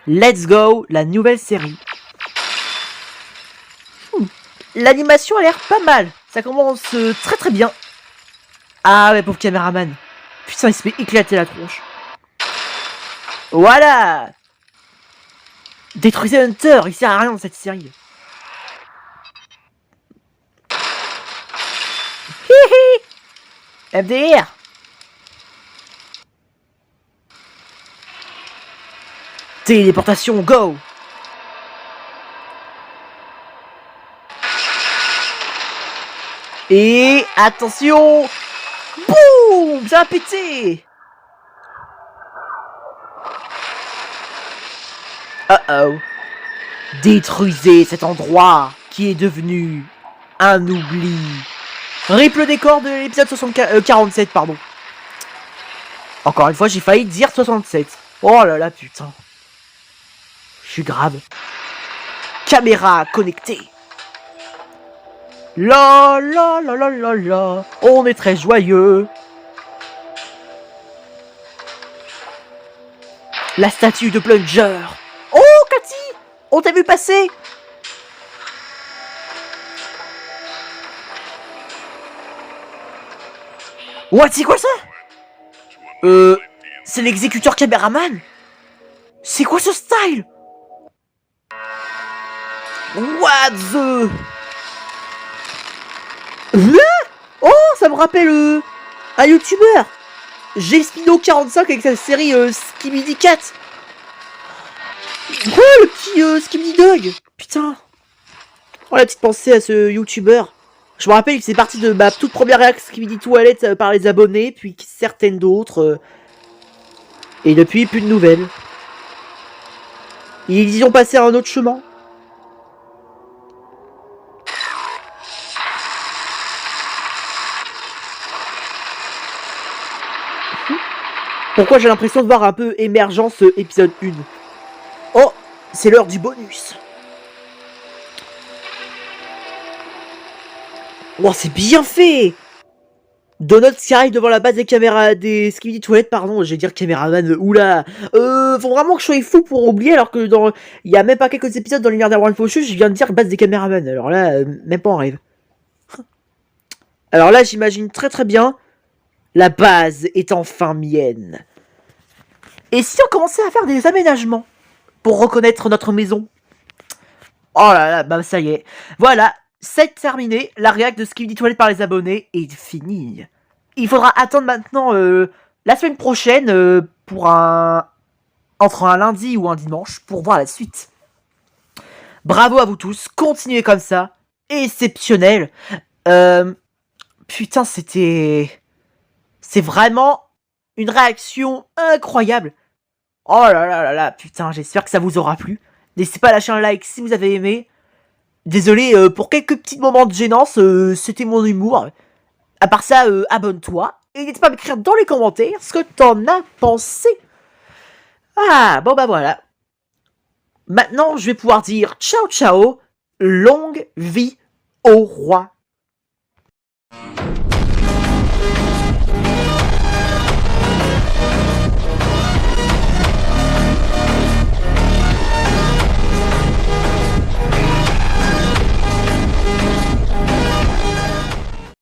Let's go, la nouvelle série. L'animation a l'air pas mal. Ça commence très très bien. Ah ouais, pauvre caméraman. Putain, il se fait éclater la tronche. Voilà. Détruisez Hunter, il sert à rien dans cette série. Hihi. MDR. Téléportation, go. Et attention. Boum, ça a pété. Oh. Détruisez cet endroit qui est devenu un oubli. Rip le décor de l'épisode 47, pardon. Encore une fois, j'ai failli dire 67. Oh là là, putain. Je suis grave. Caméra connectée. La la la la la la. On est très joyeux. La statue de Plunger. Oh, Cathy, on t'a vu passer. What, c'est quoi ça? C'est l'exécuteur caméraman. C'est quoi ce style? What the... Oh, ça me rappelle un youtubeur. Gspino45 avec sa série Skibidi Cat. Quoi, le petit Skibidi Dog? Putain. Oh, la petite pensée à ce youtubeur. Je me rappelle qu'il faisait partie de ma toute première réaction Skibidi Toilette par les abonnés, puis certaines d'autres. Et depuis, plus de nouvelles. Ils y ont passé un autre chemin. Pourquoi j'ai l'impression de voir un peu émergence épisode 1? Oh, c'est l'heure du bonus. Oh, c'est bien fait. Donuts qui arrive devant la base des caméras des Skibidi Toilettes, pardon, je vais dire caméraman, oula. Faut vraiment que je sois fou pour oublier, alors que dans... Il y a même pas quelques épisodes dans l'univers d'Arwan Faucheux, je viens de dire base des caméramans, alors là, même pas en rêve. Alors là, j'imagine très très bien, la base est enfin mienne. Et si on commençait à faire des aménagements pour reconnaître notre maison? Oh là là, bah ça y est. Voilà, c'est terminé. La réact de Skibidi Toilet par les abonnés est finie. Il faudra attendre maintenant la semaine prochaine pour entre un lundi ou un dimanche pour voir la suite. Bravo à vous tous, continuez comme ça. Exceptionnel. Putain, c'est vraiment une réaction incroyable. Oh là là là là, putain, j'espère que ça vous aura plu. N'hésitez pas à lâcher un like si vous avez aimé. Désolé pour quelques petits moments de gênance, c'était mon humour. À part ça, abonne-toi. Et n'hésite pas à m'écrire dans les commentaires ce que t'en as pensé. Ah, bon bah voilà. Maintenant, je vais pouvoir dire ciao ciao, longue vie au roi